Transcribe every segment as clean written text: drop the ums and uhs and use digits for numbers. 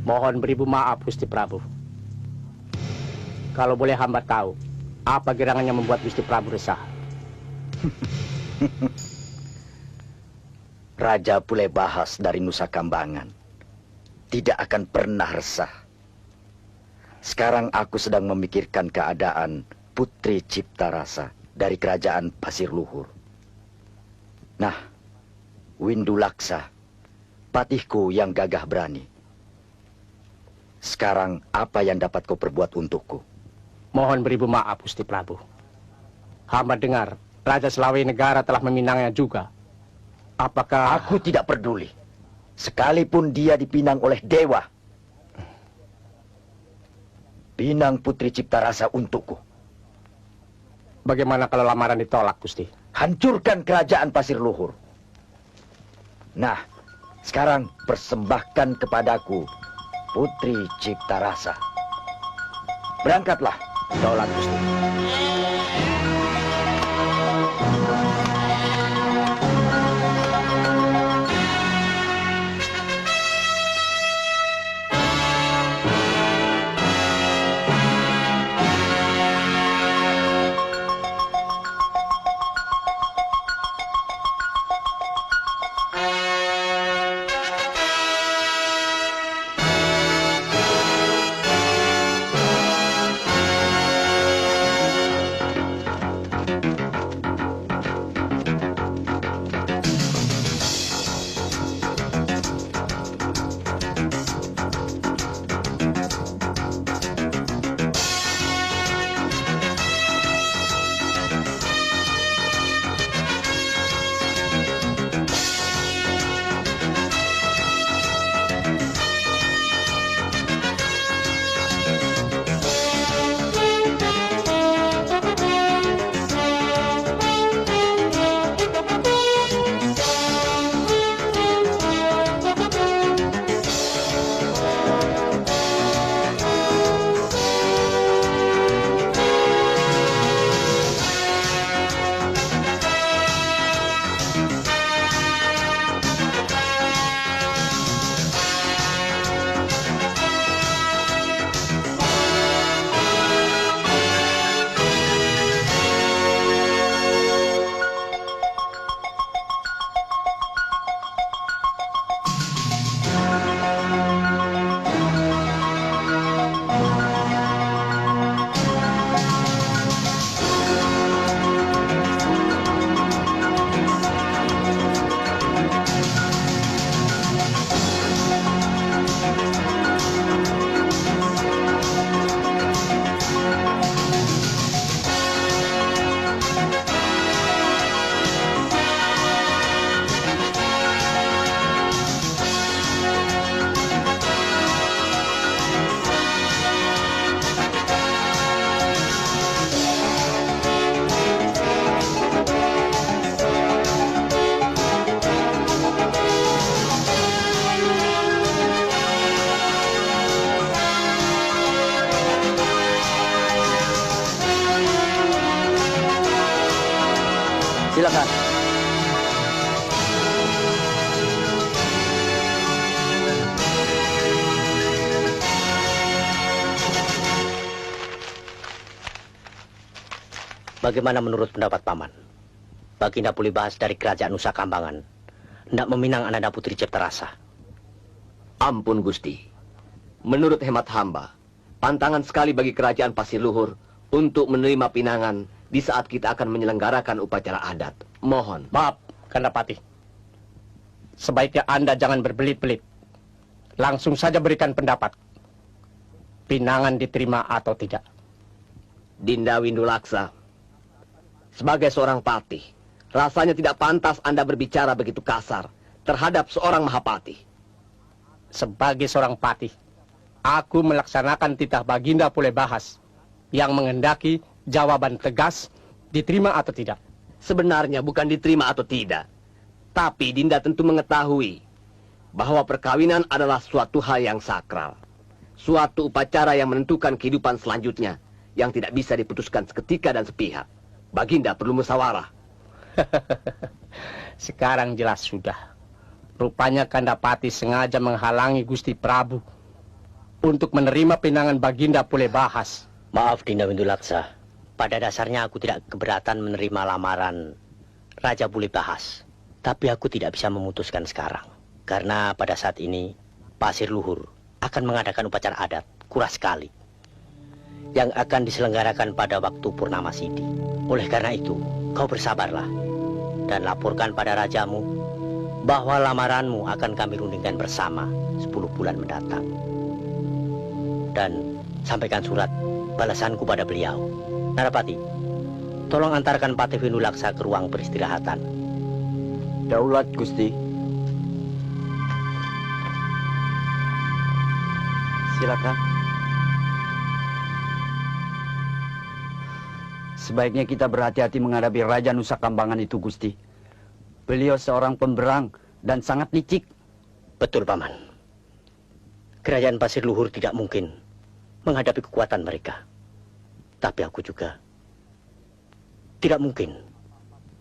Mohon beribu maaf, Gusti Prabu. Kalau boleh hamba tahu, apa gerangan yang membuat Gusti Prabu resah? Raja Pulebahas dari Nusa Kambangan tidak akan pernah resah. Sekarang aku sedang memikirkan keadaan Putri Ciptarasa dari kerajaan Pasir Luhur. Nah, Windulaksa, patihku yang gagah berani. Sekarang apa yang dapat kau perbuat untukku? Mohon beribu maaf, Gusti Prabu. Hamba dengar Raja Selawe Negara telah meminangnya juga. Apakah... Aku tidak peduli. Sekalipun dia dipinang oleh dewa. Pinang Putri Ciptarasa untukku. Bagaimana kalau lamaran ditolak, Gusti? Hancurkan kerajaan Pasir Luhur. Nah, sekarang persembahkan kepadaku Putri Ciptarasa. Berangkatlah. Tolak, Gusti. Silakan. Bagaimana menurut pendapat Paman? Baginda Pulebahas dari kerajaan Nusa Kambangan hendak meminang Ananda Putri Ciptarasa. Ampun Gusti. Menurut hemat hamba, pantangan sekali bagi kerajaan Pasir Luhur untuk menerima pinangan di saat kita akan menyelenggarakan upacara adat. Mohon. Maaf, Kandapati. Sebaiknya Anda jangan berbelit-belit. Langsung saja berikan pendapat. Pinangan diterima atau tidak. Dinda Windulaksa, sebagai seorang patih, rasanya tidak pantas Anda berbicara begitu kasar terhadap seorang mahapatih. Sebagai seorang patih, aku melaksanakan titah Baginda Pulebahas yang menghendaki jawaban tegas, diterima atau tidak. Sebenarnya bukan diterima atau tidak, tapi Dinda tentu mengetahui bahwa perkawinan adalah suatu hal yang sakral, suatu upacara yang menentukan kehidupan selanjutnya yang tidak bisa diputuskan seketika dan sepihak. Baginda perlu musyawarah. Sekarang jelas sudah. Rupanya Kandapati sengaja menghalangi Gusti Prabu untuk menerima pinangan Baginda Pulebahas. Maaf Dinda Windulaksa, pada dasarnya aku tidak keberatan menerima lamaran Raja Pulebahas. Tapi aku tidak bisa memutuskan sekarang. Karena pada saat ini, Pasir Luhur akan mengadakan upacara adat, kuras sekali, yang akan diselenggarakan pada waktu Purnama Sidi. Oleh karena itu, kau bersabarlah dan laporkan pada rajamu bahwa lamaranmu akan kami rundingkan bersama 10 bulan mendatang. Dan sampaikan surat balasanku pada beliau. Narapati, tolong antarkan Patih Windulaksa ke ruang peristirahatan. Daulat Gusti. Silakan. Sebaiknya kita berhati-hati menghadapi Raja Nusa Kambangan itu, Gusti. Beliau seorang pemberang dan sangat licik. Betul, Paman. Kerajaan Pasir Luhur tidak mungkin menghadapi kekuatan mereka. Tapi aku juga tidak mungkin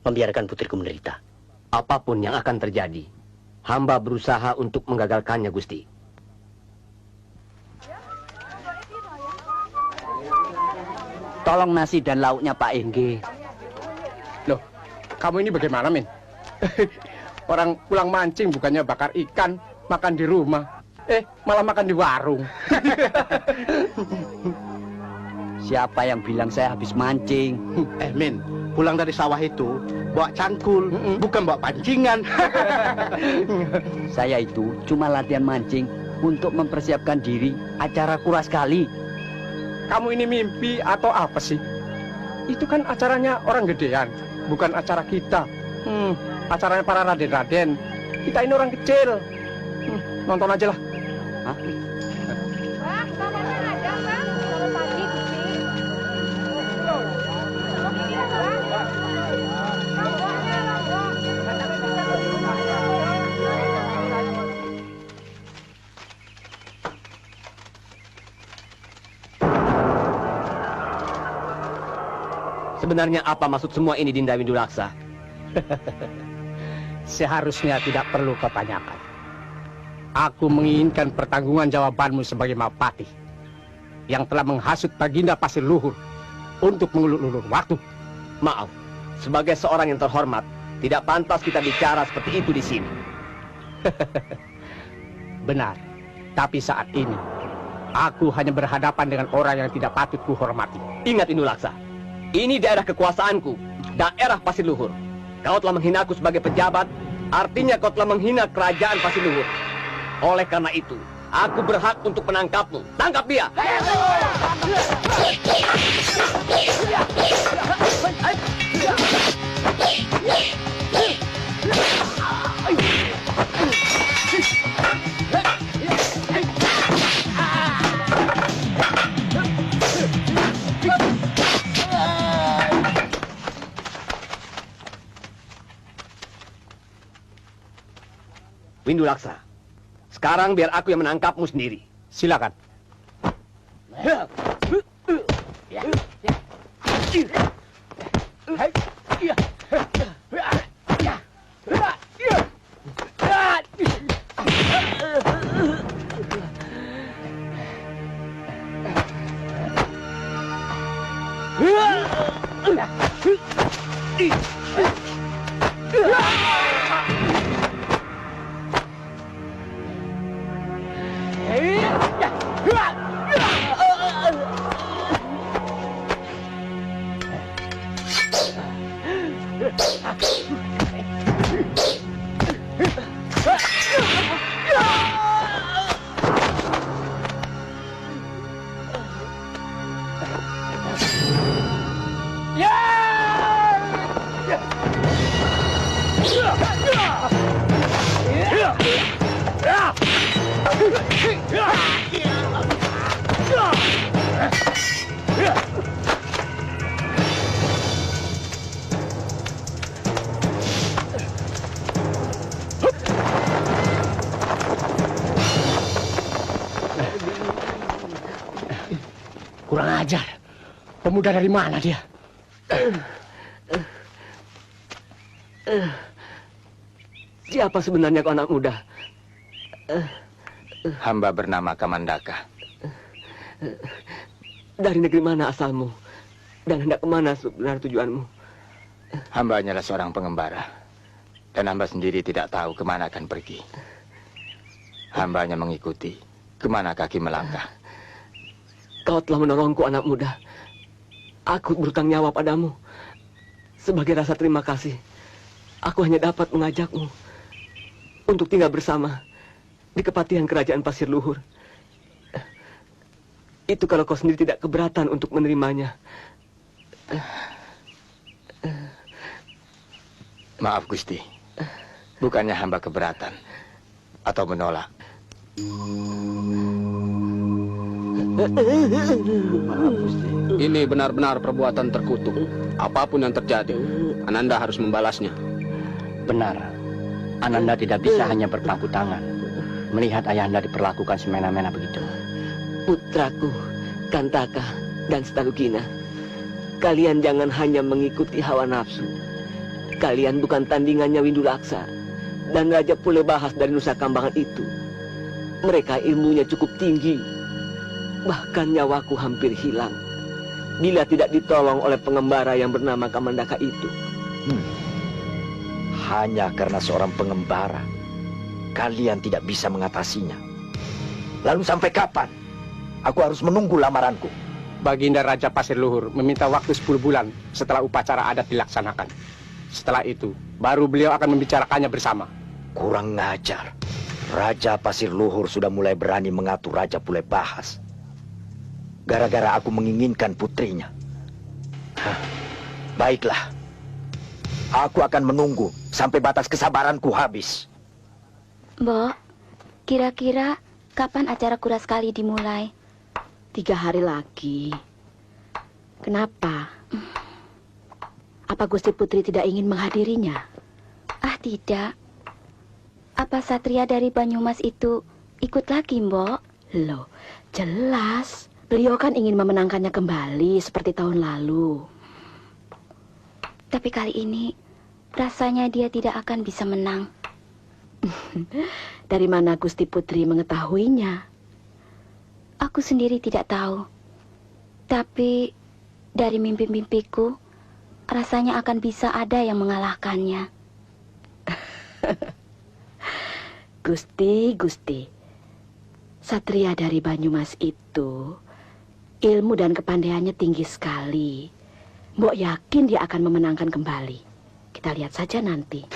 membiarkan putriku menderita. Apapun yang akan terjadi, hamba berusaha untuk menggagalkannya, Gusti. Tolong nasi dan lauknya, Pak Engge. Loh, kamu ini bagaimana, Min? Orang pulang mancing bukannya bakar ikan, makan di rumah. Malah makan di warung. Siapa yang bilang saya habis mancing? Min, pulang dari sawah itu bawa cangkul, bukan bawa pancingan. Saya itu cuma latihan mancing untuk mempersiapkan diri acara kuras kali. Kamu ini mimpi atau apa sih? Itu kan acaranya orang gedean, bukan acara kita. Acaranya para raden-raden. Kita ini orang kecil. Nonton aja lah. Hah? Bang, mamanya ada, Bang. Selamat pagi, Gusti. Sebenarnya apa maksud semua ini, Dinda Windulaksa? Seharusnya tidak perlu kau tanyakan. Aku menginginkan pertanggungan jawabanmu sebagai Mapati yang telah menghasut Baginda Pasir Luhur untuk mengulur-ulur waktu. Maaf, sebagai seorang yang terhormat, tidak pantas kita bicara seperti itu di sini. Benar, tapi saat ini aku hanya berhadapan dengan orang yang tidak patut kuhormati. Ingat Windulaksa, ini daerah kekuasaanku, daerah Pasir Luhur. Kau telah menghinaku sebagai pejabat, artinya kau telah menghina kerajaan Pasir Luhur. Oleh karena itu, aku berhak untuk menangkapmu. Tangkap dia! Windulaksa, sekarang biar aku yang menangkapmu sendiri. Silakan. Kurang ajar. Pemuda dari mana dia? Siapa sebenarnya kau anak muda? Hamba bernama Kamandaka. Dari negeri mana asalmu? Dan hendak kemana sebenarnya tujuanmu? Hamba hanyalah seorang pengembara. Dan hamba sendiri tidak tahu kemana akan pergi. Hamba hanya mengikuti kemana kaki melangkah. Kau telah menolongku, anak muda. Aku berutang nyawa padamu. Sebagai rasa terima kasih, aku hanya dapat mengajakmu untuk tinggal bersama di kepatihan kerajaan Pasir Luhur. Itu kalau kau sendiri tidak keberatan untuk menerimanya. Maaf Gusti, bukannya hamba keberatan atau menolak. Maaf, Gusti. Ini benar-benar perbuatan terkutuk. Apapun yang terjadi, Ananda harus membalasnya. Benar. Ananda tidak bisa hanya berpangku tangan melihat ayahanda diperlakukan semena-mena begitu. Putraku, Kantaka, dan Stalugina, kalian jangan hanya mengikuti hawa nafsu. Kalian bukan tandingannya Windu Laksa dan Raja Pulebahas dari Nusa Kambangan itu. Mereka ilmunya cukup tinggi. Bahkan nyawaku hampir hilang bila tidak ditolong oleh pengembara yang bernama Kamandaka itu. Hanya karena seorang pengembara, kalian tidak bisa mengatasinya. Lalu sampai kapan aku harus menunggu lamaranku? Baginda Raja Pasir Luhur meminta waktu 10 bulan setelah upacara adat dilaksanakan. Setelah itu, baru beliau akan membicarakannya bersama. Kurang ngajar. Raja Pasir Luhur sudah mulai berani mengatur Raja Pulebahas. Gara-gara aku menginginkan putrinya. Baiklah. Aku akan menunggu sampai batas kesabaranku habis. Mbok, kira-kira kapan acara kuras kali dimulai? 3 hari lagi. Kenapa? Apa Gusti Putri tidak ingin menghadirinya? Ah, tidak. Apa Satria dari Banyumas itu ikut lagi, Mbok? Loh, jelas. Beliau kan ingin memenangkannya kembali seperti tahun lalu. Tapi kali ini rasanya dia tidak akan bisa menang. Dari mana Gusti Putri mengetahuinya? Aku sendiri tidak tahu. Tapi dari mimpi-mimpiku, rasanya akan bisa ada yang mengalahkannya. Gusti, Satria dari Banyumas itu ilmu dan kepandaiannya tinggi sekali. Mbok yakin dia akan memenangkan kembali. Kita lihat saja nanti.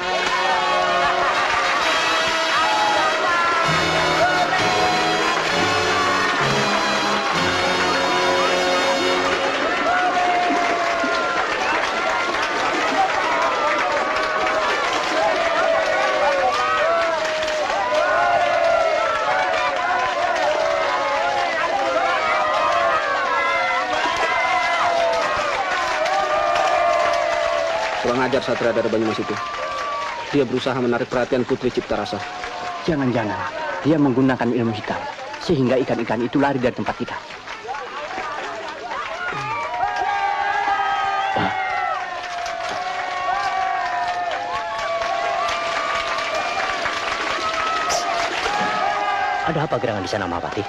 Kurang ajar Satria dari Banyumas itu. Dia berusaha menarik perhatian Putri Ciptarasa. Jangan-jangan dia menggunakan ilmu hitam sehingga ikan-ikan itu lari dari tempat kita. Ada apa gerangan di sana, Mahapati?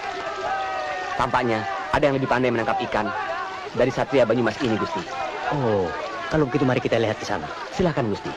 Tampaknya ada yang lebih pandai menangkap ikan dari Satria Banyumas ini, Gusti. Oh, kalau begitu mari kita lihat ke sana. Silakan, Gusti.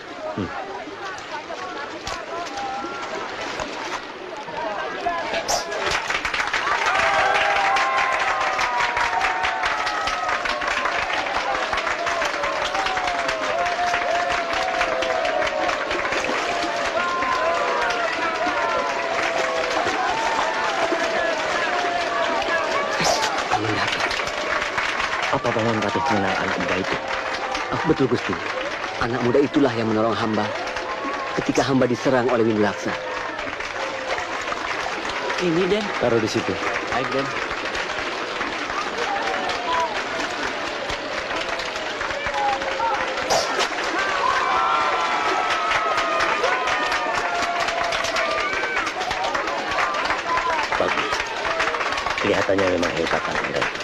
Apa Paman Patih mengenal anak muda itu? Oh, betul, Gusti. Anak muda itulah yang menolong hamba ketika hamba diserang oleh Windu Laksa. Ini, Den. Taruh di situ. Baik, Den. Bagus. Kelihatannya memang hebat anak muda itu.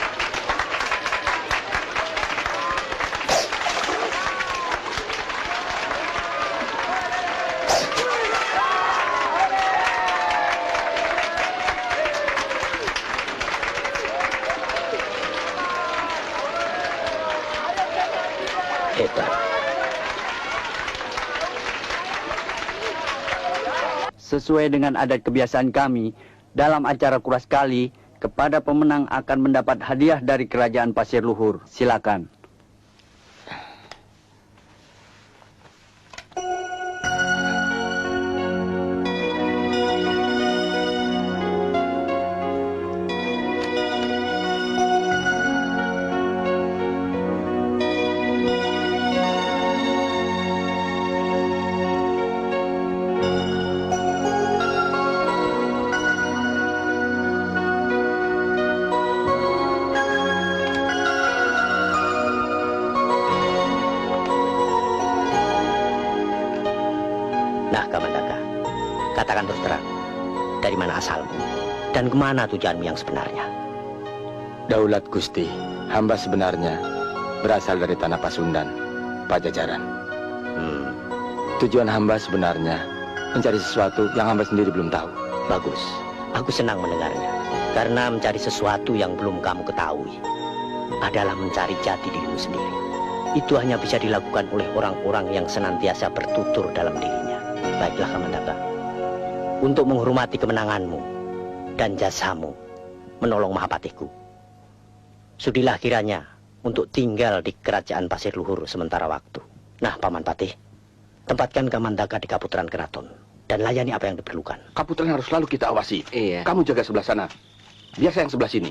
sesuai dengan adat kebiasaan kami, dalam acara kuras kali, kepada pemenang akan mendapat hadiah dari Kerajaan Pasir Luhur. Silakan. Nah, Kamandaka, katakan terus terang, dari mana asalmu dan kemana tujuanmu yang sebenarnya? Daulat Gusti, hamba sebenarnya berasal dari tanah Pasundan, Pajajaran. Tujuan hamba sebenarnya mencari sesuatu yang hamba sendiri belum tahu. Bagus, aku senang mendengarnya. Karena mencari sesuatu yang belum kamu ketahui adalah mencari jati dirimu sendiri. Itu hanya bisa dilakukan oleh orang-orang yang senantiasa bertutur dalam dirinya. Baiklah, Kamandaka, untuk menghormati kemenanganmu dan jasamu menolong Mahapatiku, sudilah kiranya untuk tinggal di Kerajaan Pasir Luhur sementara waktu. Nah, Paman Patih, tempatkan Kamandaka di Kaputaran Keraton dan layani apa yang diperlukan. Kaputaran harus selalu kita awasi. Iya. Kamu jaga sebelah sana. Biar saya yang sebelah sini.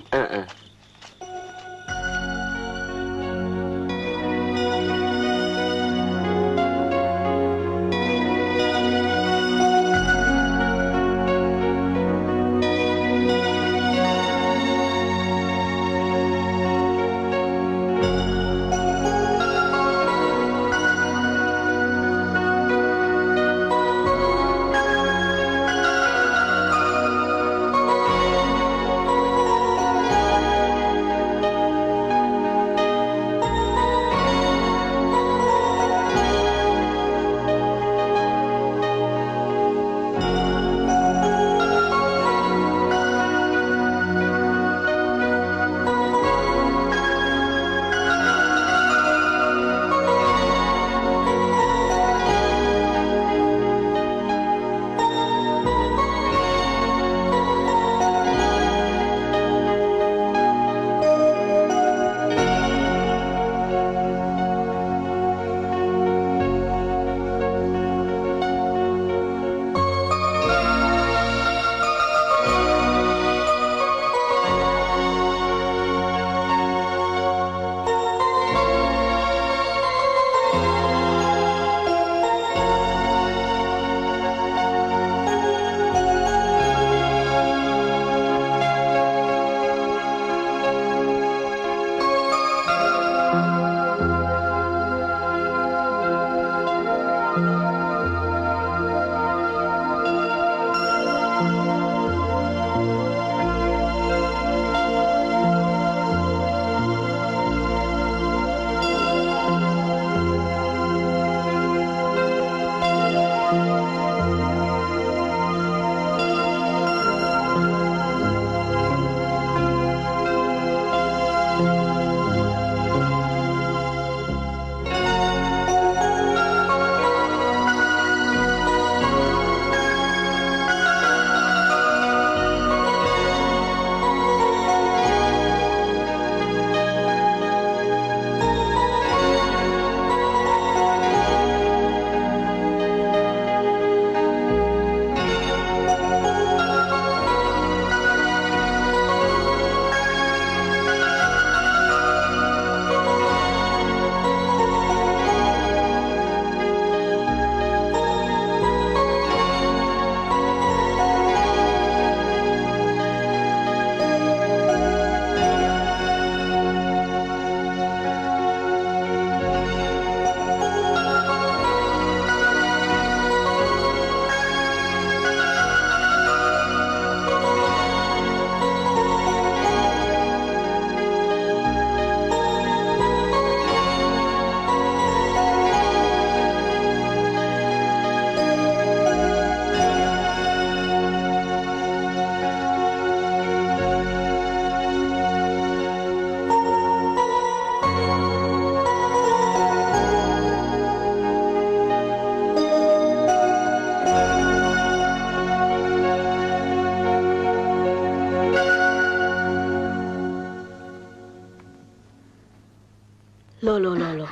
Loh.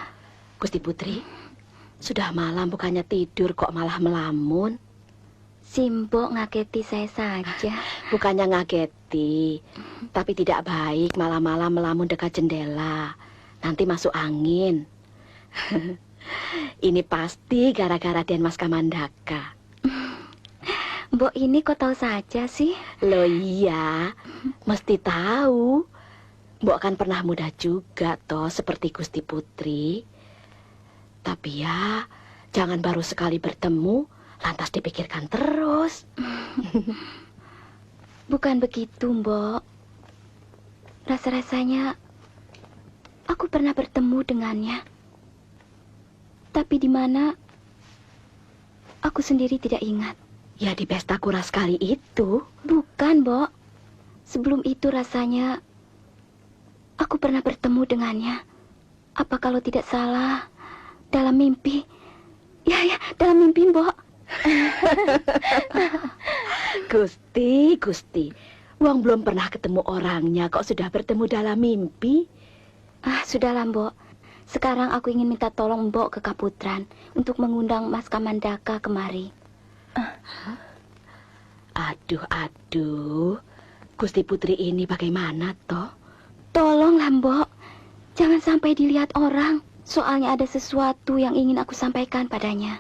Gusti Putri, sudah malam bukannya tidur kok malah melamun? Simbok ngaketi saya saja. Bukannya ngageti, tapi tidak baik malam-malam melamun dekat jendela. Nanti masuk angin. Ini pasti gara-gara Denmas Kamandaka. Mbok ini kok tahu saja sih? Loh iya, mesti tahu. Mbok kan pernah muda juga toh seperti Gusti Putri. Tapi ya, jangan baru sekali bertemu lantas dipikirkan terus. Bukan begitu, Mbok. Rasa-rasanya aku pernah bertemu dengannya. Tapi di mana aku sendiri tidak ingat. Ya di pesta kuras kali itu. Bukan, Mbok. Sebelum itu rasanya aku pernah bertemu dengannya. Apa kalau tidak salah dalam mimpi? Ya, dalam mimpi, Mbok. Gusti, Wong belum pernah ketemu orangnya kok sudah bertemu dalam mimpi? Sudahlah, Mbok. Sekarang aku ingin minta tolong Mbok ke Kaputran untuk mengundang Mas Kamandaka kemari. Aduh. Gusti Putri ini bagaimana toh? Tolonglah, Mbok. Jangan sampai dilihat orang. Soalnya ada sesuatu yang ingin aku sampaikan padanya.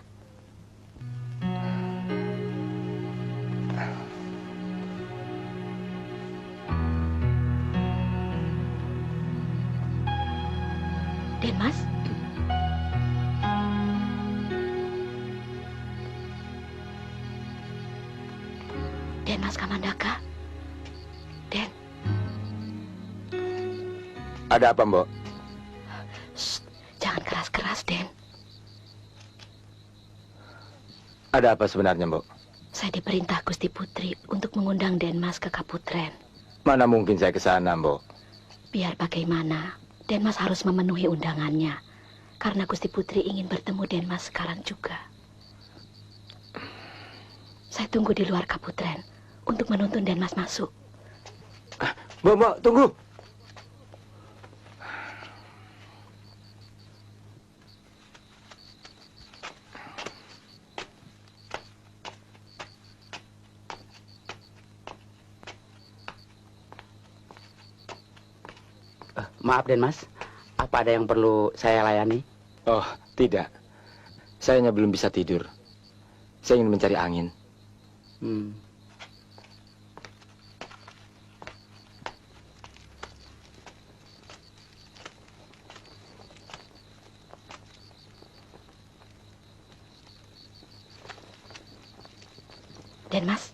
Denmas? Denmas Kamandaka? Den? Ada apa, Mbok? Shh, jangan keras-keras, Den. Ada apa sebenarnya, Mbok? Saya diperintah Gusti Putri untuk mengundang Denmas ke Kaputren. Mana mungkin saya ke sana, Mbok? Biar bagaimana, Denmas harus memenuhi undangannya. Karena Gusti Putri ingin bertemu Denmas sekarang juga. Saya tunggu di luar Kaputren untuk menuntun Denmas masuk. Mbok, tunggu. Maaf Denmas, apa ada yang perlu saya layani? Oh, tidak. Saya hanya belum bisa tidur. Saya ingin mencari angin. Denmas,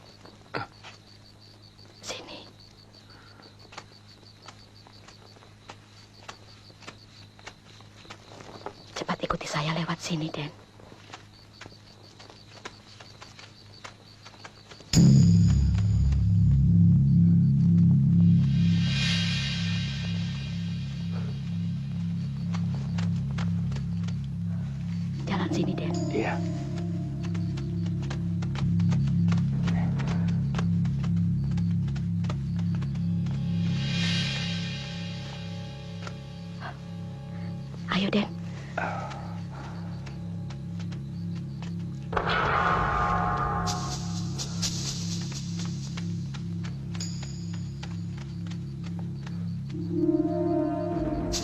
sini. Cepat ikuti saya lewat sini, Den. Jalan sini, Den. Iya. Ayo, Den.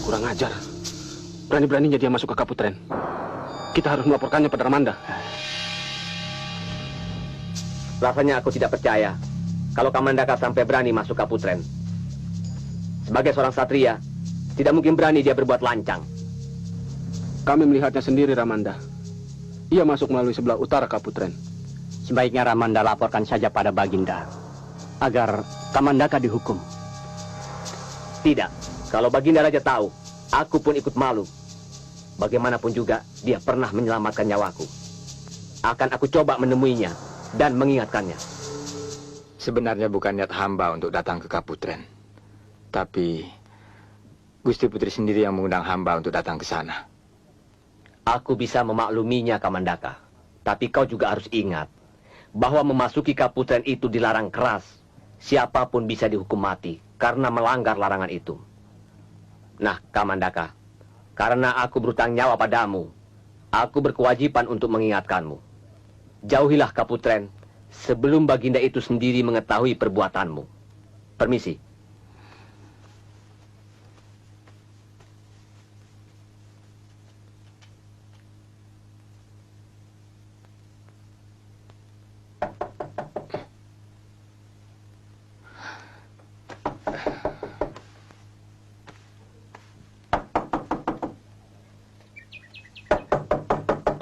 Kurang ajar. Berani-beraninya dia masuk ke Kaputren. Kita harus melaporkannya pada Ramanda. Rasanya aku tidak percaya kalau Kamandaka sampai berani masuk Kaputren. Sebagai seorang satria, tidak mungkin berani dia berbuat lancang. Kami melihatnya sendiri, Ramanda. Ia masuk melalui sebelah utara Kaputren. Sebaiknya Ramanda laporkan saja pada Baginda, agar Kamandaka dihukum. Tidak, kalau Baginda Raja tahu, aku pun ikut malu. Bagaimanapun juga, dia pernah menyelamatkan nyawaku. Akan aku coba menemuinya dan mengingatkannya. Sebenarnya bukan niat hamba untuk datang ke Kaputren. Tapi Gusti Putri sendiri yang mengundang hamba untuk datang ke sana. Aku bisa memakluminya, Kamandaka. Tapi kau juga harus ingat bahwa memasuki Kaputren itu dilarang keras. Siapapun bisa dihukum mati karena melanggar larangan itu. Nah, Kamandaka, Karena aku berutang nyawa padamu, aku berkewajiban untuk mengingatkanmu. Jauhilah Kaputren sebelum Baginda itu sendiri mengetahui perbuatanmu. Permisi.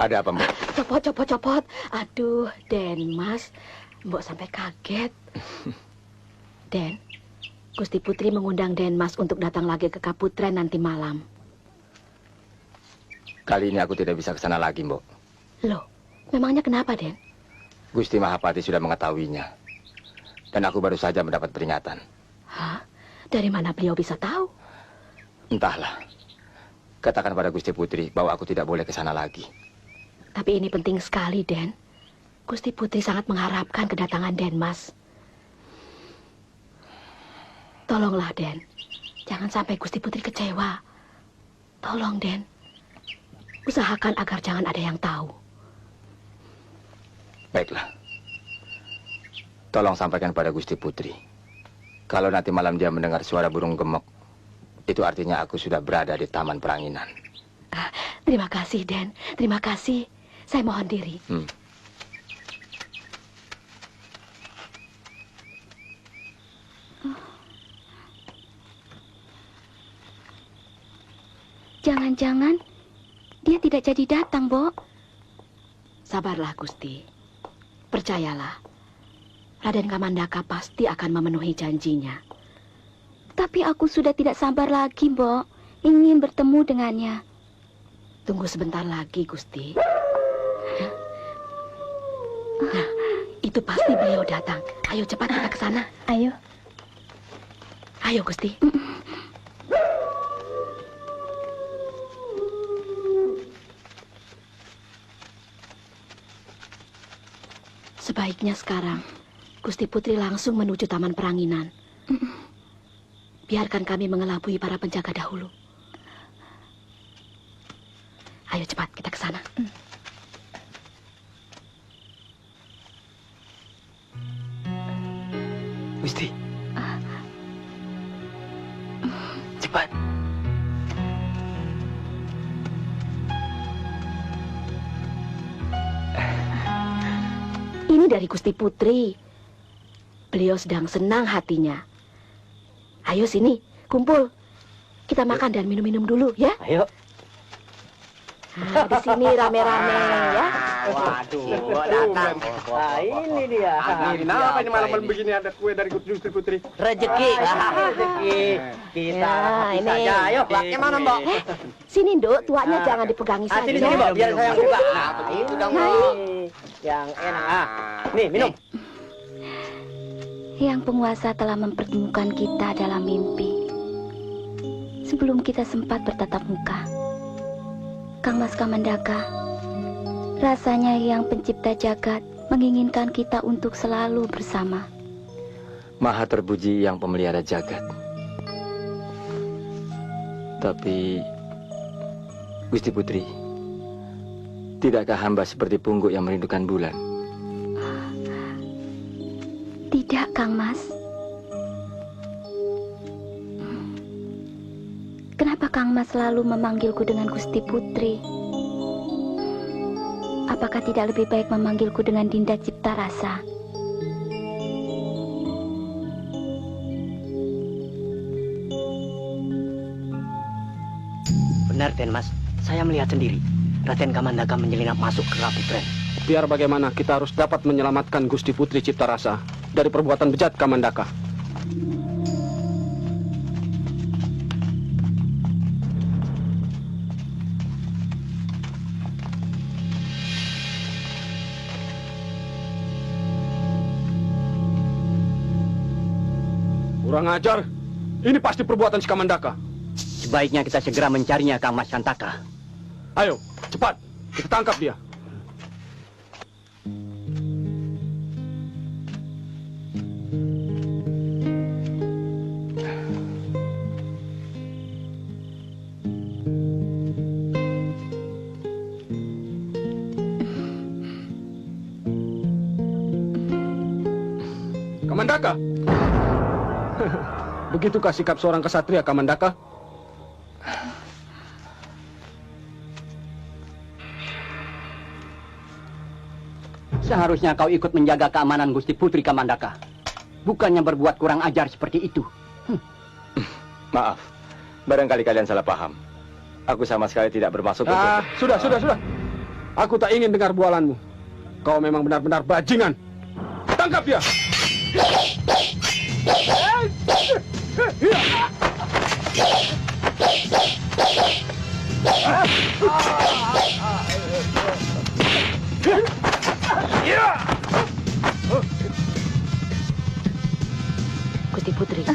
Ada apa, Mbok? Copot. Aduh, Den Mas, Mbok sampai kaget. Den, Gusti Putri mengundang Den Mas untuk datang lagi ke Kaputren nanti malam. Kali ini aku tidak bisa ke sana lagi, Mbok. Loh, memangnya kenapa, Den? Gusti Mahapati sudah mengetahuinya. Dan aku baru saja mendapat peringatan. Hah? Dari mana beliau bisa tahu? Entahlah. Katakan pada Gusti Putri bahwa aku tidak boleh ke sana lagi. Tapi ini penting sekali, Den. Gusti Putri sangat mengharapkan kedatangan Den Mas. Tolonglah, Den. Jangan sampai Gusti Putri kecewa. Tolong, Den. Usahakan agar jangan ada yang tahu. Baiklah. Tolong sampaikan pada Gusti Putri. Kalau nanti malam dia mendengar suara burung gemuk, itu artinya aku sudah berada di Taman Peranginan. Terima kasih, Den. Terima kasih. Saya mohon diri. Jangan-jangan dia tidak jadi datang, Bo. Sabarlah, Gusti. Percayalah. Raden Kamandaka pasti akan memenuhi janjinya. Tapi aku sudah tidak sabar lagi, Bo. Ingin bertemu dengannya. Tunggu sebentar lagi, Gusti. Nah, itu pasti beliau datang. Ayo cepat kita ke sana. Ayo. Ayo, Gusti. Sebaiknya sekarang Gusti Putri langsung menuju Taman Peranginan. Biarkan kami mengelabui para penjaga dahulu. Ayo cepat kita ke sana. Gusti. Cepat. Ini dari Gusti Putri. Beliau sedang senang hatinya. Ayo sini, kumpul. Kita makan dan minum-minum dulu, ya? Ayo. Nah, di sini rame-rame, ya. Waduh, datang. Nah, ini dia. Kenapa ini malam-malam begini ada kue dari Gusti Putri? Rezeki. Rezeki. Kita Ya, ini. saja. Ayo, pakai mana, Mbok? Sini, Nduk, tuanya jangan dipegangi saja. Sini, sini, Mbok. Biar saya yang buka. Nah, begitu dong, Nah, Mbok. Yang enak. Ah, nih, minum. Yang penguasa telah mempertemukan kita dalam mimpi. Sebelum kita sempat bertatap muka. Kang Mas Kamandaka, rasanya Yang Pencipta Jagat menginginkan kita untuk selalu bersama. Maha terpuji yang pemelihara jagat. Tapi, Gusti Putri, tidakkah hamba seperti pungguk yang merindukan bulan? Tidak, Kang Mas. Kenapa Kang Mas selalu memanggilku dengan Gusti Putri? Apakah tidak lebih baik memanggilku dengan Dinda Cipta Rasa? Benar, Den Mas. Saya melihat sendiri. Raden Kamandaka menyelinap masuk ke Kaputren. Biar bagaimana kita harus dapat menyelamatkan Gusti Putri Cipta Rasa dari perbuatan bejat Kamandaka. Kurang ajar. Ini pasti perbuatan si Kamandaka. Sebaiknya kita segera mencarinya, Kang Mas Santaka. Ayo, cepat. Kita tangkap dia. Kamandaka. Begitukah sikap seorang kesatria, Kamandaka? Seharusnya kau ikut menjaga keamanan Gusti Putri Kamandaka. Bukannya berbuat kurang ajar seperti itu. Maaf, barangkali kalian salah paham. Aku sama sekali tidak bermaksud untuk... Sudah. Aku tak ingin dengar bualanmu. Kau memang benar-benar bajingan. Tangkap dia! Gusti Putri,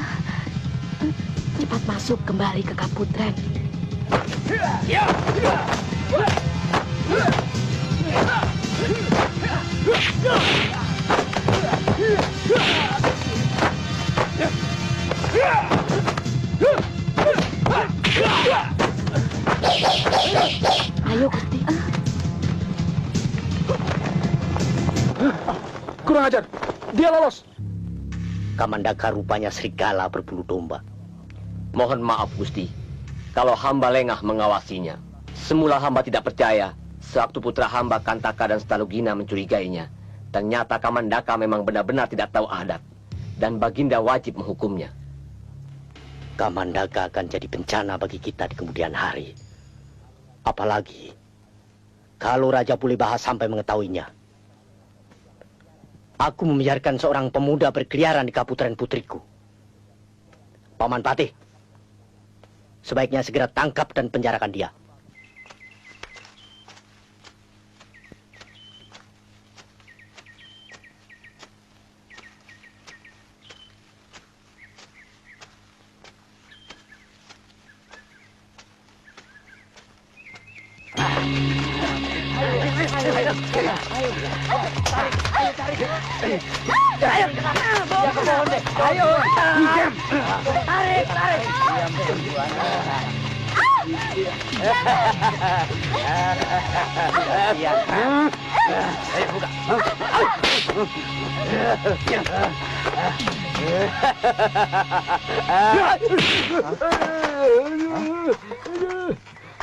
cepat masuk kembali ke Kaputren. Ayo, Gusti. Kurang ajar. Dia lolos. Kamandaka rupanya serigala berbulu domba. Mohon maaf, Gusti. Kalau hamba lengah mengawasinya. Semula hamba tidak percaya. Sewaktu putra hamba Kantaka dan Stalugina mencurigainya. Ternyata Kamandaka memang benar-benar tidak tahu adat. Dan Baginda wajib menghukumnya. Kamandaka akan jadi bencana bagi kita di kemudian hari. Apalagi kalau Raja Pulebahas sampai mengetahuinya. Aku membiarkan seorang pemuda berkeliaran di Kaputren putriku. Paman Patih, sebaiknya segera tangkap dan penjarakan dia.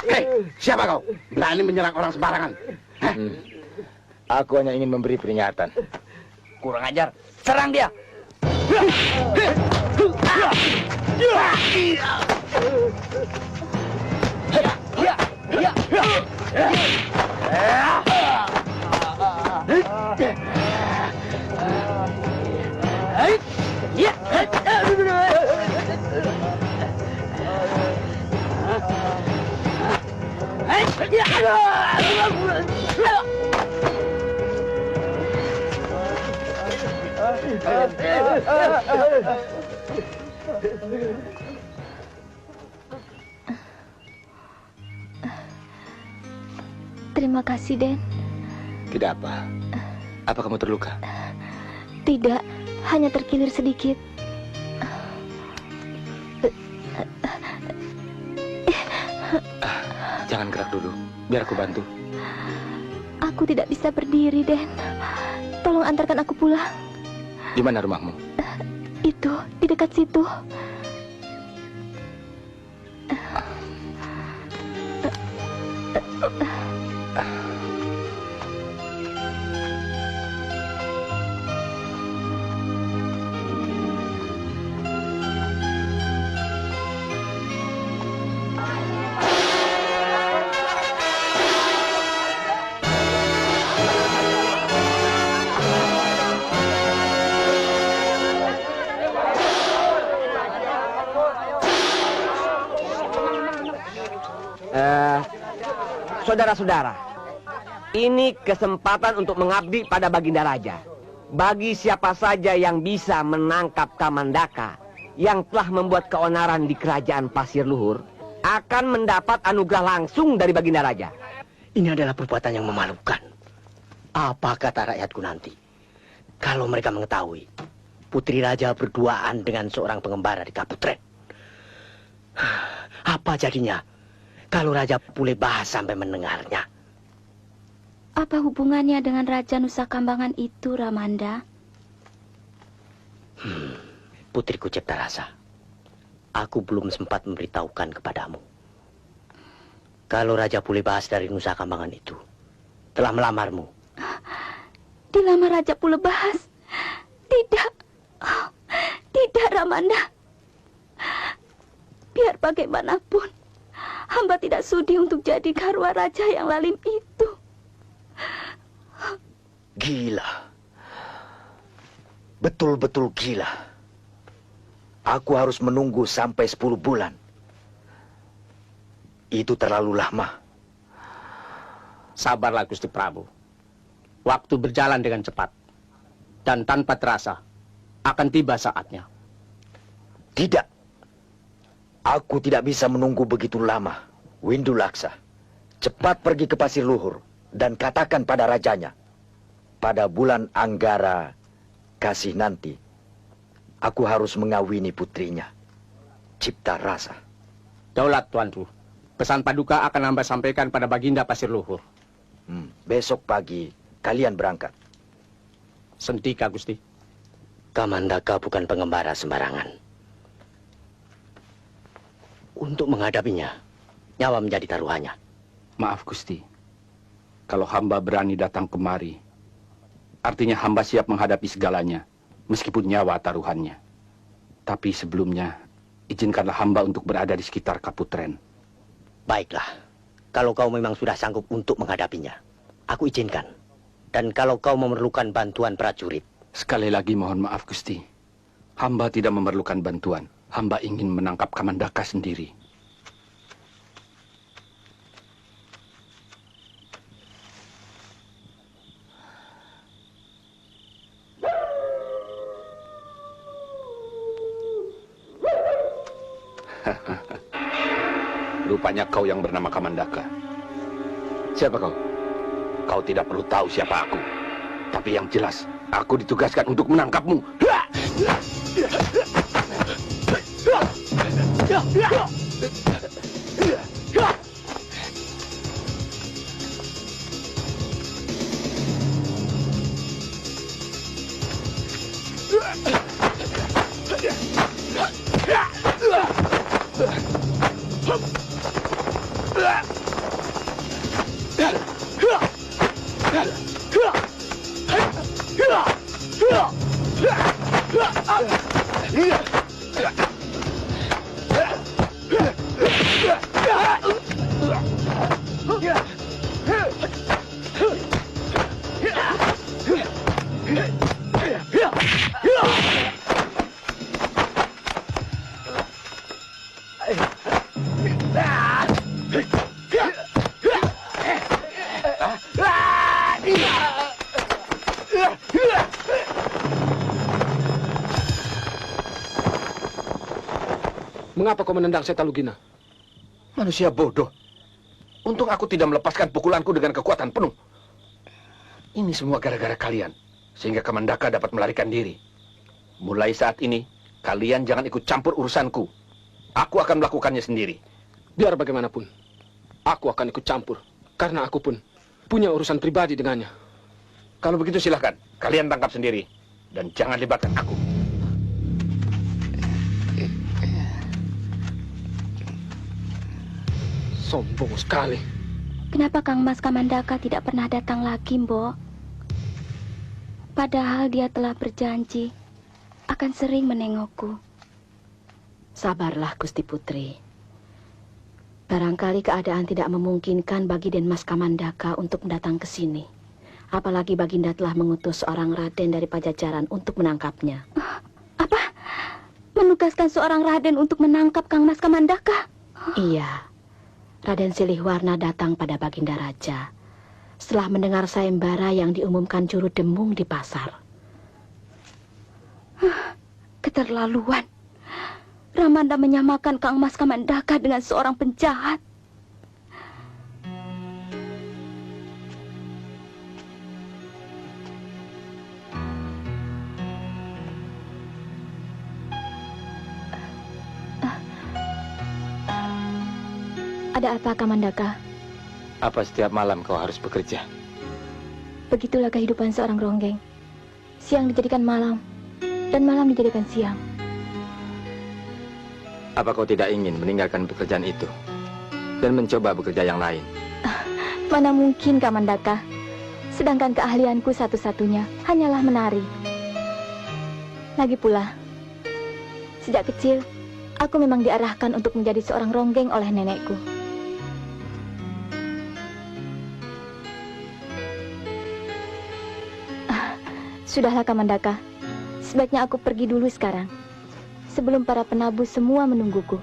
Hei, siapa kau? Berani menyerang orang sembarangan? Aku hanya ingin memberi peringatan. Kurang ajar. Serang dia. Terima kasih, Den. Tidak apa. Apa kamu terluka? Tidak, hanya terkilir sedikit. Jangan gerak dulu, biar aku bantu. Aku tidak bisa berdiri, Den. Tolong antarkan aku pulang. Di mana rumahmu? Itu, di dekat situ. Saudara-saudara, ini kesempatan untuk mengabdi pada Baginda Raja. Bagi siapa saja yang bisa menangkap Kamandaka yang telah membuat keonaran di kerajaan Pasir Luhur, akan mendapat anugerah langsung dari Baginda Raja. Ini adalah perbuatan yang memalukan. Apa kata rakyatku nanti? Kalau mereka mengetahui Putri Raja berduaan dengan seorang pengembara di Kaputren. Apa jadinya kalau Raja Pulebahas sampai mendengarnya? Apa hubungannya dengan Raja Nusa Kambangan itu, Ramanda? Putriku Ciptarasa, aku belum sempat memberitahukan kepadamu. Kalau Raja Pulebahas dari Nusa Kambangan itu telah melamarmu. Dilamar Raja Pulebahas? Tidak. Oh, tidak, Ramanda. Biar bagaimanapun, hamba tidak sudi untuk jadi garwa raja yang lalim itu. Gila. Betul-betul gila. Aku harus menunggu sampai 10 bulan. Itu terlalu lama. Sabarlah Gusti Prabu. Waktu berjalan dengan cepat. Dan tanpa terasa, akan tiba saatnya. Tidak. Aku tidak bisa menunggu begitu lama. Windu Laksa, cepat pergi ke Pasir Luhur dan katakan pada rajanya, pada bulan Anggara kasih nanti, aku harus mengawini putrinya, Ciptarasa. Daulat Tuanku, pesan paduka akan hamba sampaikan pada Baginda Pasir Luhur. Besok pagi kalian berangkat. Sentika, Gusti. Kamandaka bukan pengembara sembarangan. Untuk menghadapinya, nyawa menjadi taruhannya. Maaf Gusti, kalau hamba berani datang kemari, artinya hamba siap menghadapi segalanya, meskipun nyawa taruhannya. Tapi sebelumnya, izinkanlah hamba untuk berada di sekitar Kaputren. Baiklah, kalau kau memang sudah sanggup untuk menghadapinya, aku izinkan. Dan kalau kau memerlukan bantuan prajurit. Sekali lagi mohon maaf Gusti, hamba tidak memerlukan bantuan. Hamba ingin menangkap Kamandaka sendiri. Rupanya kau yang bernama Kamandaka. Siapa kau? Kau tidak perlu tahu siapa aku. Tapi yang jelas, aku ditugaskan untuk menangkapmu. Mengapa kau menendang Setalugina? Manusia bodoh. Untung aku tidak melepaskan pukulanku dengan kekuatan penuh. Ini semua gara-gara kalian, sehingga Kamandaka dapat melarikan diri. Mulai saat ini, kalian jangan ikut campur urusanku. Aku akan melakukannya sendiri. Biar bagaimanapun, aku akan ikut campur. Karena aku pun punya urusan pribadi dengannya. Kalau begitu silahkan, kalian tangkap sendiri. Dan jangan libatkan aku. Sombong sekali. Kenapa Kang Mas Kamandaka tidak pernah datang lagi, Mbok? Padahal dia telah berjanji akan sering menengokku. Sabarlah, Gusti Putri. Barangkali keadaan tidak memungkinkan bagi Den Mas Kamandaka untuk datang ke sini. Apalagi Baginda telah mengutus seorang raden dari Pajajaran untuk menangkapnya. Apa? Menugaskan seorang raden untuk menangkap Kang Mas Kamandaka? Iya. Raden Silihwarna datang pada Baginda Raja setelah mendengar sayembara yang diumumkan Juru Demung di pasar. Keterlaluan. Ramanda menyamakan Kang Mas Kamandaka dengan seorang penjahat. Ada apa, Kamandaka? Apa setiap malam kau harus bekerja? Begitulah kehidupan seorang ronggeng. Siang dijadikan malam, dan malam dijadikan siang. Apa kau tidak ingin meninggalkan pekerjaan itu dan mencoba bekerja yang lain? Mana mungkin, Kamandaka. Sedangkan keahlianku satu-satunya hanyalah menari. Lagi pula, sejak kecil, aku memang diarahkan untuk menjadi seorang ronggeng oleh nenekku. Sudahlah, Kamandaka. Sebaiknya aku pergi dulu sekarang, sebelum para penabuh semua menungguku.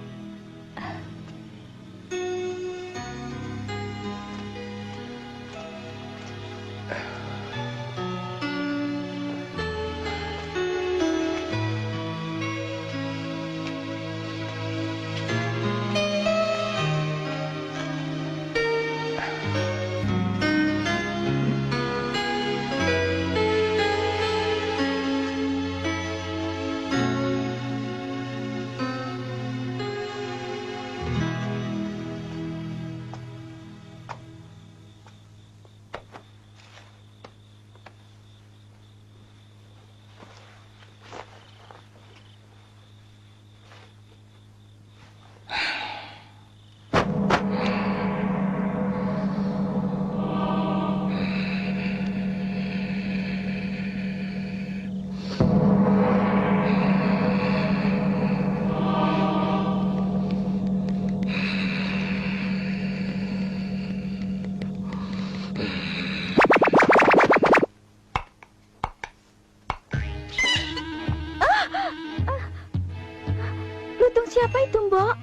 Siapa itu, Mbok?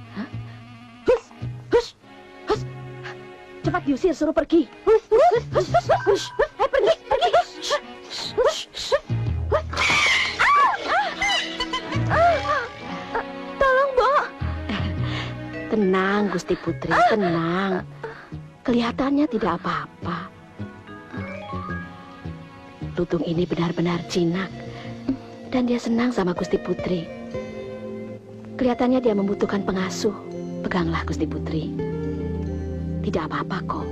Hus, hus, hus. Cepat diusir, suruh pergi. Hus, hus, hus, hus, hus. Pergi, pergi. Tolong, Mbok. Tenang, Gusti Putri, tenang. Kelihatannya tidak apa-apa. Lutung ini benar-benar jinak. Dan dia senang sama Gusti Putri. Kelihatannya dia membutuhkan pengasuh. Peganglah, Gusti Putri. Tidak apa-apa kok.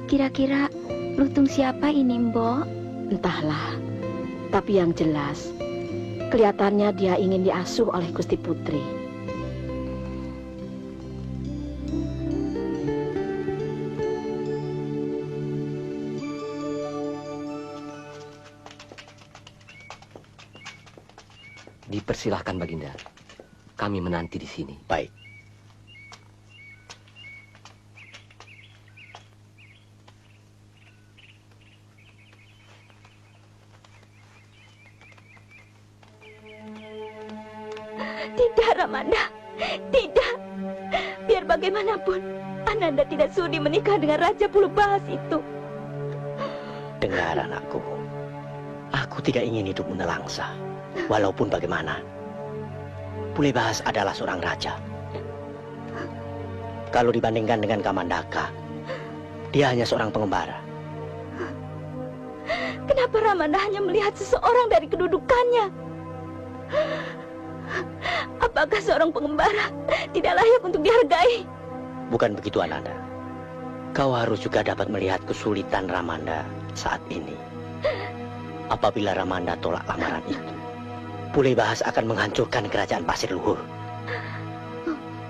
Kira-kira lutung siapa ini, Mbok? Entahlah. Tapi yang jelas, kelihatannya dia ingin diasuh oleh Gusti Putri. Dipersilahkan, Baginda. Kami menanti di sini. Baik. Tidak, Ramanda. Tidak. Biar bagaimanapun, Ananda tidak sudi menikah dengan Raja Pulubahas itu. Dengar, anakku. Aku tidak ingin hidup menelangsa. Walaupun bagaimana, Pulubahas adalah seorang raja. Kalau dibandingkan dengan Kamandaka, dia hanya seorang pengembara. Kenapa Ramanda hanya melihat seseorang dari kedudukannya? Apakah seorang pengembara tidak layak untuk dihargai? Bukan begitu, Ananda. Kau harus juga dapat melihat kesulitan Ramanda saat ini. Apabila Ramanda tolak lamaran itu, Pulubahas akan menghancurkan kerajaan Pasir Luhur.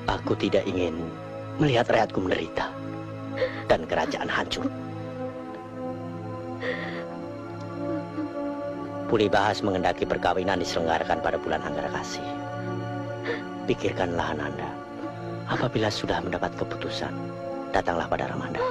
Aku tidak ingin melihat rakyatku menderita dan kerajaan hancur. Pulubahas mengendaki perkawinan diselenggarakan pada bulan Anggara Kasih. Pikirkanlah, Ananda. Apabila sudah mendapat keputusan, datanglah pada Ramanda.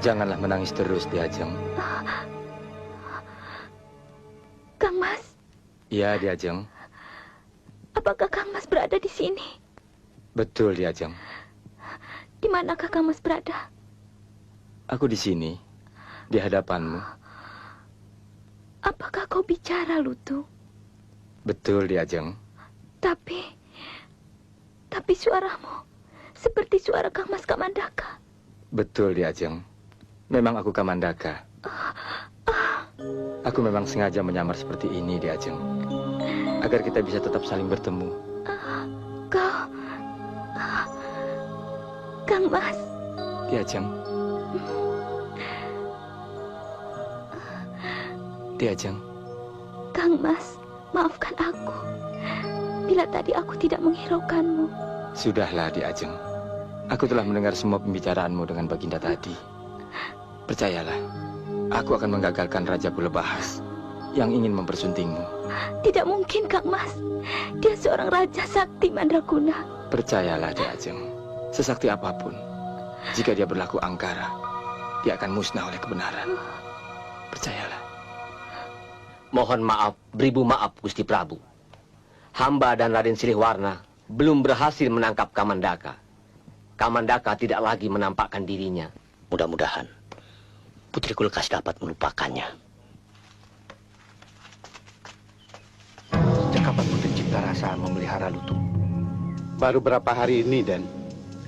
Janganlah menangis terus, Diajeng. Kang Mas. Iya, Diajeng. Apakah Kang Mas berada di sini? Betul, Diajeng. Di manakah Kang Mas berada? Aku di sini, di hadapanmu. Apakah kau bicara, Lutung? Betul, Diajeng. Tapi suaramu seperti suara Kang Mas Kamandaka. Betul, Diajeng. Memang aku Kamandaka. Aku memang sengaja menyamar seperti ini di Ajeng, agar kita bisa tetap saling bertemu. Kau... Kang Mas. Di Ajeng. Di Ajeng. Kang Mas, maafkan aku. Bila tadi aku tidak menghiraukanmu. Sudahlah, Di Ajeng. Aku telah mendengar semua pembicaraanmu dengan Baginda tadi. Percayalah, aku akan menggagalkan Raja Bulebahas yang ingin mempersuntingmu. Tidak mungkin, Kang Mas. Dia seorang raja sakti Mandraguna. Percayalah, Di Ajeng. Sesakti apapun, jika dia berlaku angkara, dia akan musnah oleh kebenaran. Percayalah. Mohon maaf, beribu maaf, Gusti Prabu. Hamba dan Raden Silihwarna belum berhasil menangkap Kamandaka. Kamandaka tidak lagi menampakkan dirinya. Mudah-mudahan Putri Kulkas dapat melupakannya. Sejak kapan Putri Ciptarasa memelihara lutung? Baru berapa hari ini, Den?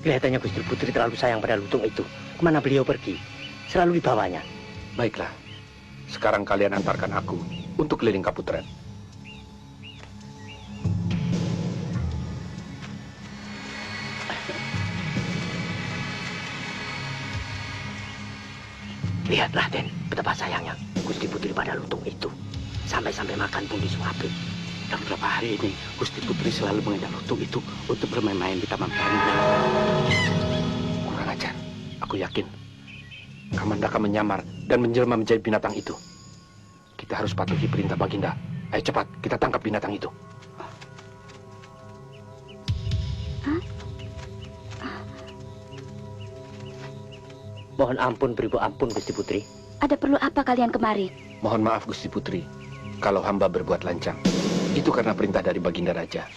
Kelihatannya Gusti Putri terlalu sayang pada lutung itu. Kemana beliau pergi, selalu dibawanya. Baiklah, sekarang kalian antarkan aku untuk keliling Kaputren. Lihatlah, Den, betapa sayangnya Gusti Putri pada lutung itu. Sampai-sampai makan pun disuapin. Dan beberapa hari ini, Gusti Putri selalu mengajak lutung itu untuk bermain-main di Taman Pramuka. Kurang ajar. Aku yakin Kamandaka menyamar dan menjelma menjadi binatang itu. Kita harus patuhi perintah Baginda. Ayo cepat, kita tangkap binatang itu. Mohon ampun, beribu ampun, Gusti Putri. Ada perlu apa kalian kemari? Mohon maaf, Gusti Putri, kalau hamba berbuat lancang. Itu karena perintah dari Baginda Raja.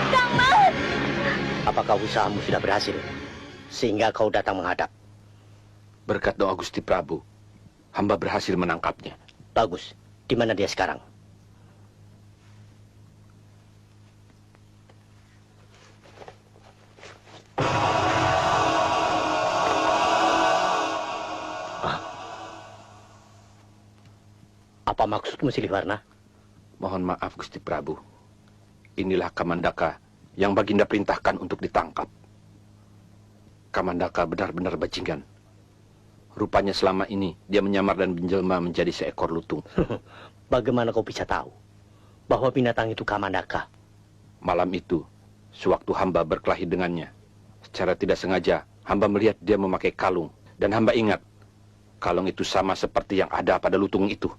Kang Mas! Apakah usahamu sudah berhasil? Sehingga kau datang menghadap. Berkat doa Gusti Prabu, hamba berhasil menangkapnya. Bagus. Di mana dia sekarang? Apa maksudmu, Silihwarna? Mohon maaf, Gusti Prabu. Inilah Kamandaka yang Baginda perintahkan untuk ditangkap. Kamandaka benar-benar bajingan. Rupanya selama ini dia menyamar dan menjelma menjadi seekor lutung. Bagaimana kau bisa tahu bahwa binatang itu Kamandaka? Malam itu, sewaktu hamba berkelahi dengannya, secara tidak sengaja hamba melihat dia memakai kalung. Dan hamba ingat, kalung itu sama seperti yang ada pada lutung itu.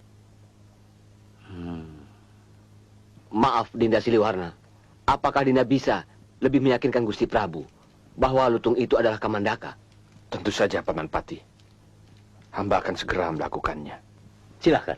Maaf, Dinda Silihwarna. Apakah Dinda bisa lebih meyakinkan Gusti Prabu bahwa lutung itu adalah Kamandaka? Tentu saja, Paman Pati. Hamba akan segera melakukannya. Silahkan.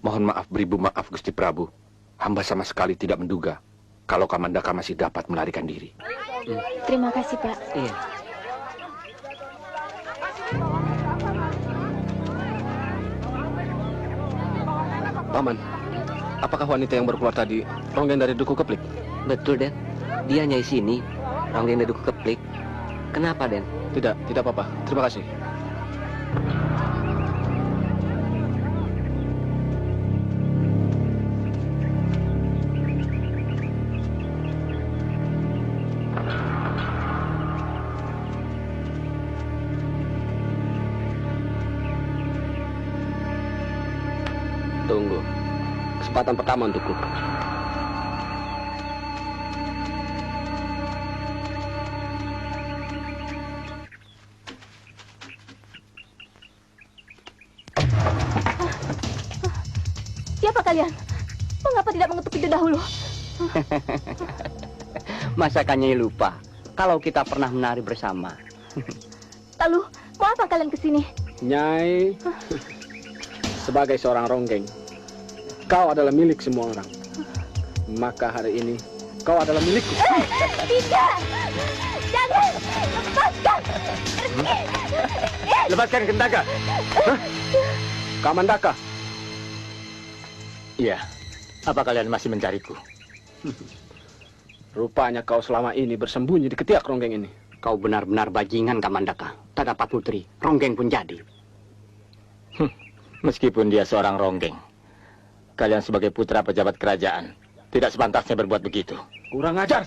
Mohon maaf, beribu maaf, Gusti Prabu. Hamba sama sekali tidak menduga kalau Kamandaka masih dapat melarikan diri. Terima kasih, Pak. Iya. Paman, apakah wanita yang baru keluar tadi Ronggen dari Duku Keplik? Betul, Den. Dia nyai sini. Ronggen dari Duku Keplik. Kenapa, Den? Tidak apa-apa. Terima kasih. Tunggu. Kesempatan pertama untukku. kalian? Mengapa tidak mengetuk pintu dahulu? Masakannya lupa kalau kita pernah menari bersama. Lalu, mau apa kalian kesini? Nyai, sebagai seorang ronggeng, kau adalah milik semua orang. Maka hari ini, kau adalah milikku. Tidak! Jangan! Lepaskan! Pergi! Lepaskan Kendaka. Kamandaka, Iya, apa kalian masih mencariku? rupanya kau selama ini bersembunyi di ketiak ronggeng ini. Kau benar-benar bajingan, Kamandaka. Tak dapat putri, ronggeng pun jadi. Meskipun dia seorang ronggeng, kalian sebagai putra pejabat kerajaan tidak sepantasnya berbuat begitu. Kurang ajar.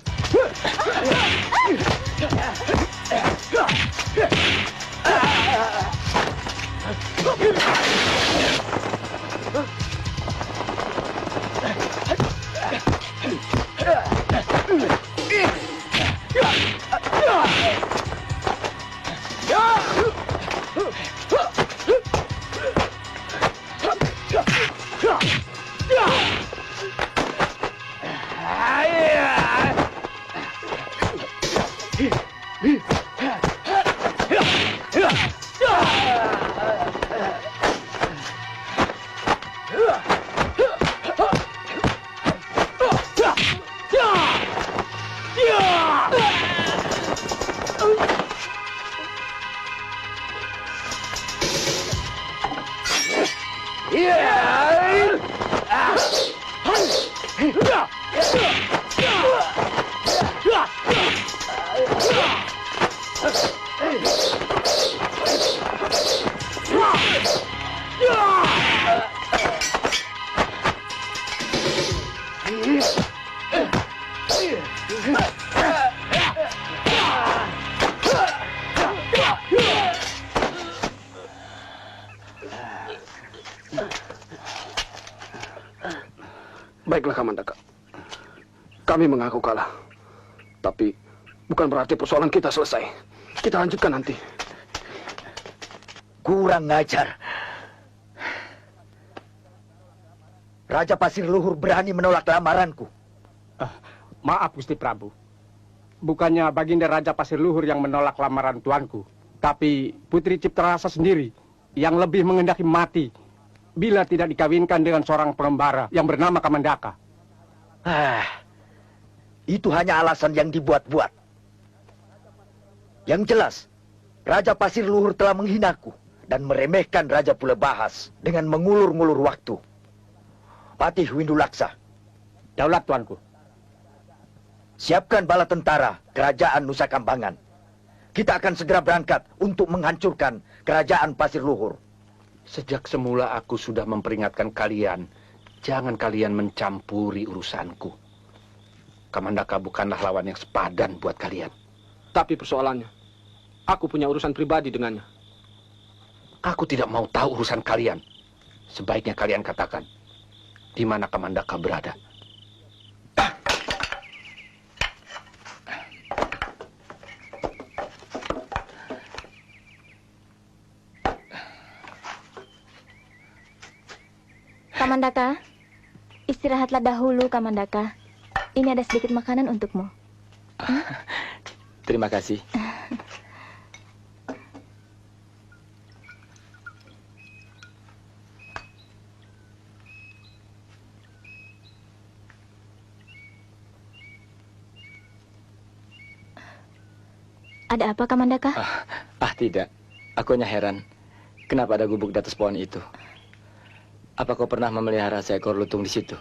Baiklah, Kamandaka. Kami mengaku kalah. Tapi bukan berarti persoalan kita selesai. Kita lanjutkan nanti. Kurang ajar. Raja Pasir Luhur berani menolak lamaranku. Maaf, Gusti Prabu. Bukannya Baginda Raja Pasir Luhur yang menolak lamaran tuanku, tapi Putri Ciptarasa sendiri yang lebih mengendaki mati bila tidak dikawinkan dengan seorang pengembara yang bernama Kamandaka. Itu hanya alasan yang dibuat-buat. Yang jelas, Raja Pasir Luhur telah menghinaku dan meremehkan Raja Pulebahas dengan mengulur-ngulur waktu. Patih Windu Laksa. Daulat tuanku. Siapkan bala tentara kerajaan Nusa Kambangan. Kita akan segera berangkat untuk menghancurkan kerajaan Pasir Luhur. Sejak semula aku sudah memperingatkan kalian, jangan kalian mencampuri urusanku. Kamandaka bukanlah lawan yang sepadan buat kalian. Tapi persoalannya, aku punya urusan pribadi dengannya. Aku tidak mau tahu urusan kalian. Sebaiknya kalian katakan, di mana Kamandaka berada. Kamandaka, istirahatlah dahulu, Kamandaka. Ini ada sedikit makanan untukmu. Terima kasih. Ada apa, Kamandaka? Tidak. Aku hanya heran. Kenapa ada gubuk di atas pohon itu? Apa kau pernah memelihara seekor lutung di situ?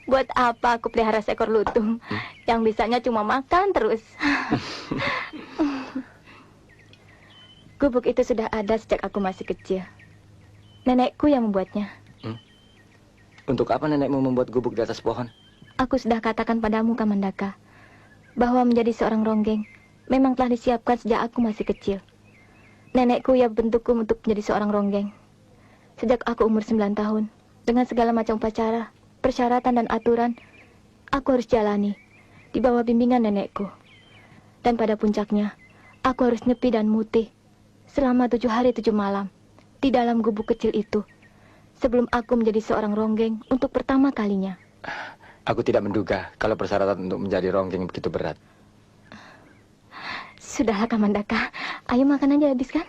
Buat apa aku pelihara seekor lutung? Yang bisanya cuma makan terus. Gubuk itu sudah ada sejak aku masih kecil. Nenekku yang membuatnya. Untuk apa nenekmu membuat gubuk di atas pohon? Aku sudah katakan padamu, Kamandaka, bahwa menjadi seorang ronggeng memang telah disiapkan sejak aku masih kecil. Nenekku yang bentukku untuk menjadi seorang ronggeng. Sejak aku umur 9 tahun, dengan segala macam upacara, persyaratan dan aturan, aku harus jalani di bawah bimbingan nenekku. Dan pada puncaknya, aku harus nyepi dan mutih selama 7 hari 7 malam di dalam gubuk kecil itu, sebelum aku menjadi seorang ronggeng untuk pertama kalinya. Aku tidak menduga kalau persyaratan untuk menjadi ronggeng begitu berat. Sudahlah Kamandaka, ayo makan aja habiskan.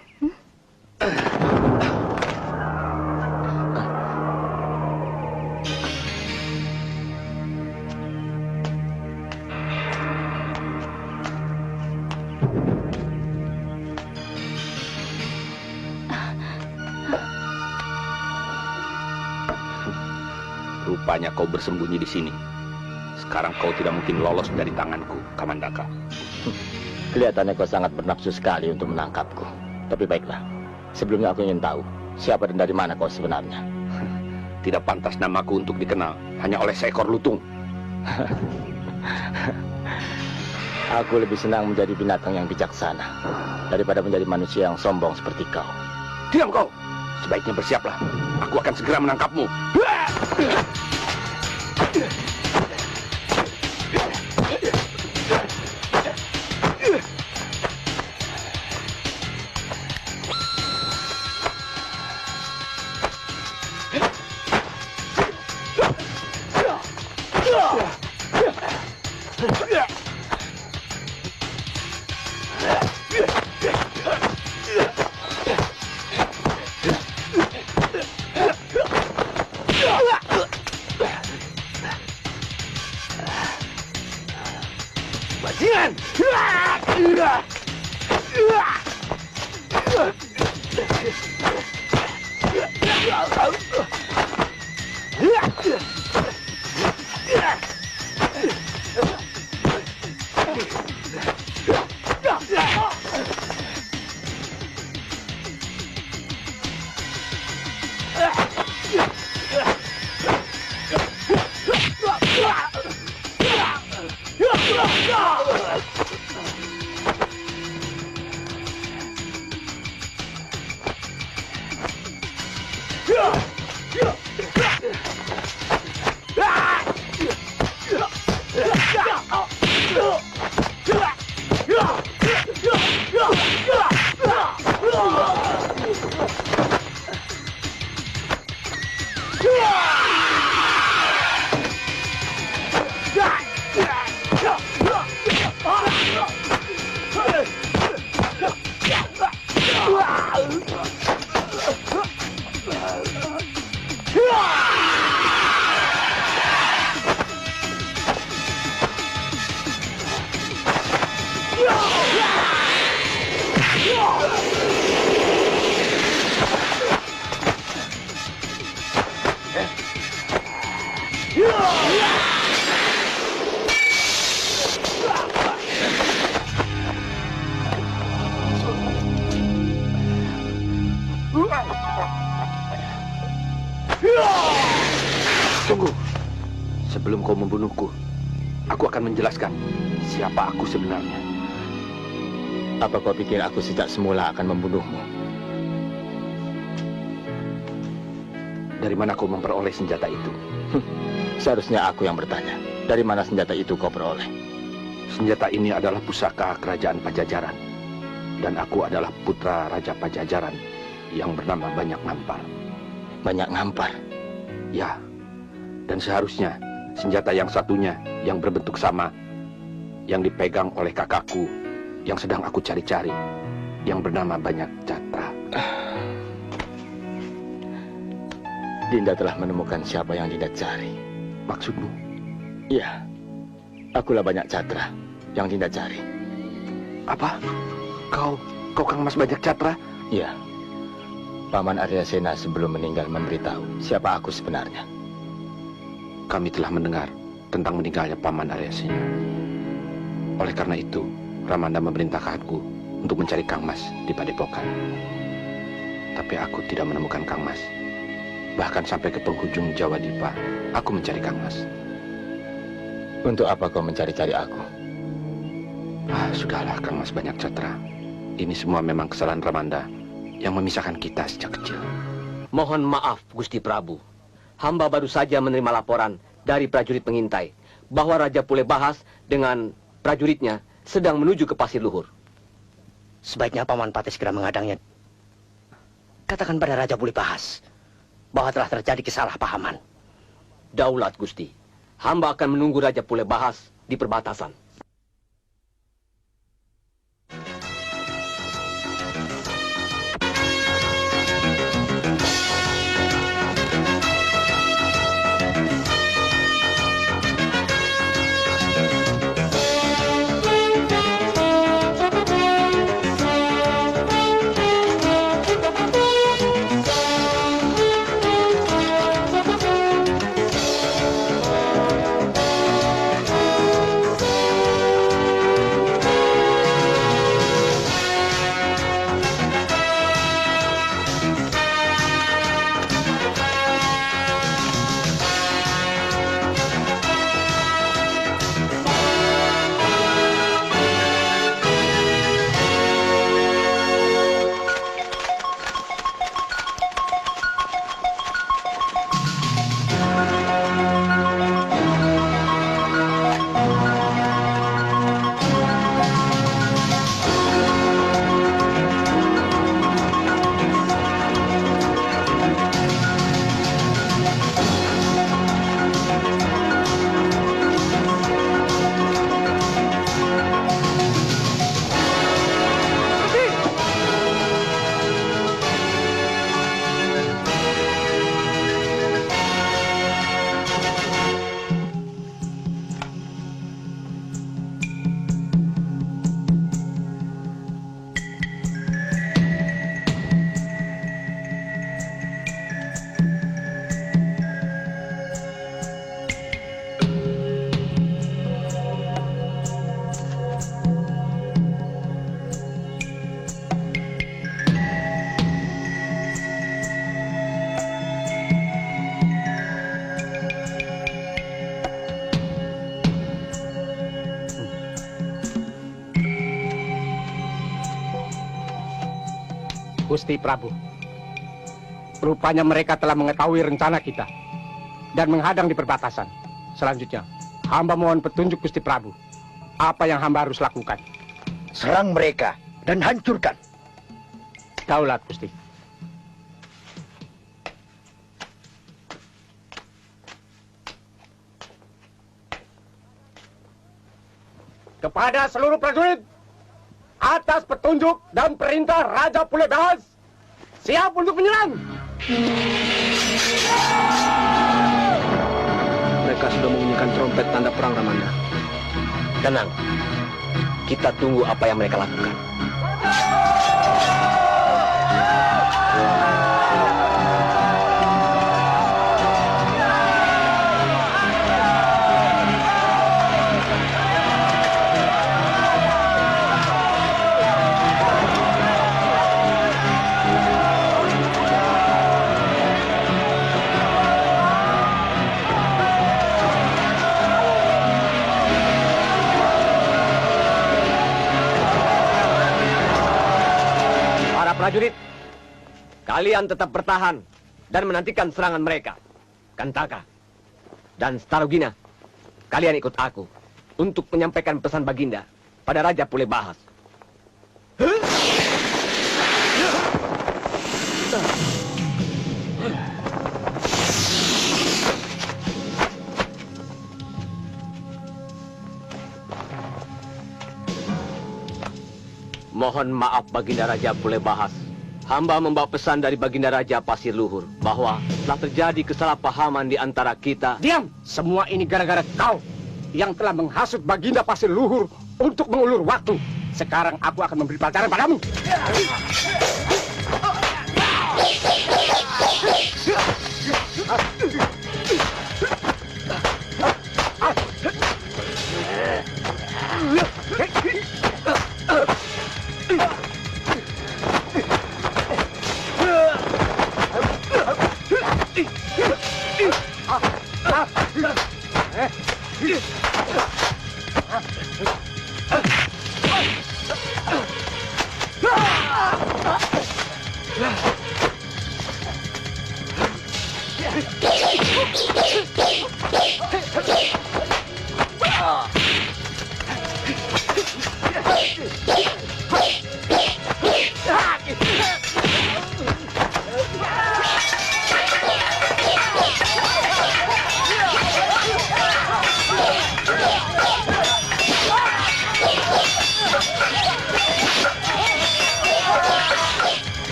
Rupanya kau bersembunyi di sini. Sekarang kau tidak mungkin lolos dari tanganku, Kamandaka. Kelihatannya kau sangat bernafsu sekali untuk menangkapku. Tapi baiklah, sebelumnya aku ingin tahu siapa dan dari mana kau sebenarnya. Tidak pantas namaku untuk dikenal hanya oleh seekor lutung. Aku lebih senang menjadi binatang yang bijaksana daripada menjadi manusia yang sombong seperti kau. Diam kau! Sebaiknya bersiaplah. Aku akan segera menangkapmu. Bajingan! Tunggu. Sebelum kau membunuhku, aku akan menjelaskan siapa aku sebenarnya. Apa kau pikir aku sejak semula akan membunuhmu? Dari mana kau memperoleh senjata itu? Seharusnya aku yang bertanya. Dari mana senjata itu kau peroleh? Senjata ini adalah pusaka kerajaan Pajajaran. Dan aku adalah putra Raja Pajajaran yang bernama Banyak Ngampar. Banyak Ngampar? Ya. Dan seharusnya senjata yang satunya yang berbentuk sama, yang dipegang oleh kakakku yang sedang aku cari-cari, yang bernama Banyak Catra. Dinda telah menemukan siapa yang Dinda cari. Maksudmu? Iya, akulah Banyak Catra yang Dinda cari. Apa? Kau Kang Mas Banyak Catra? Iya. Paman Aryasena sebelum meninggal memberitahu siapa aku sebenarnya. Kami telah mendengar tentang meninggalnya Paman Aryasena. Oleh karena itu, Ramanda memerintahkanku untuk mencari Kang Mas di Padepokan. Tapi aku tidak menemukan Kang Mas. Bahkan sampai ke penghujung Jawa Dipa, aku mencari Kang Mas. Untuk apa kau mencari-cari aku? Sudahlah Kang Mas Banyak Catra. Ini semua memang kesalahan Ramanda yang memisahkan kita sejak kecil. Mohon maaf, Gusti Prabu. Hamba baru saja menerima laporan dari prajurit pengintai bahwa Raja Pulebahas dengan prajuritnya sedang menuju ke Pasir Luhur. Sebaiknya Paman Patih segera menghadangnya. Katakan pada Raja Pulebahas bahwa telah terjadi kesalahpahaman. Daulat Gusti, hamba akan menunggu Raja Pulebahas di perbatasan. Gusti Prabu, rupanya mereka telah mengetahui rencana kita dan menghadang di perbatasan. Selanjutnya, hamba mohon petunjuk Gusti Prabu. Apa yang hamba harus lakukan? Serang mereka dan hancurkan. Daulat Gusti. Kepada seluruh prajurit, atas petunjuk dan perintah Raja Pulebahas, siap untuk menyerang. Mereka sudah membunyikan trompet tanda perang, Ramanda. Tenang, kita tunggu apa yang mereka lakukan. Prajurit, kalian tetap bertahan dan menantikan serangan mereka. Kantaka dan Starogina, kalian ikut aku untuk menyampaikan pesan Baginda pada Raja Pulebahas. Mohon maaf Baginda Raja Pulebahas. Hamba membawa pesan dari Baginda Raja Pasir Luhur bahwa telah terjadi kesalahpahaman di antara kita. Diam! Semua ini gara-gara kau yang telah menghasut Baginda Pasir Luhur untuk mengulur waktu. Sekarang aku akan memberi pelajaran padamu.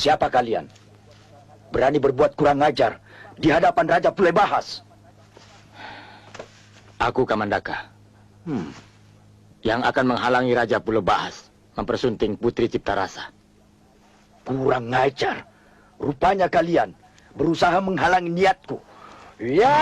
Siapa kalian? Berani berbuat kurang ajar di hadapan Raja Pulebahas? Aku Kamandaka. Yang akan menghalangi Raja Pulebahas mempersunting Putri Ciptarasa. Kurang ajar. Rupanya kalian berusaha menghalangi niatku. Ya!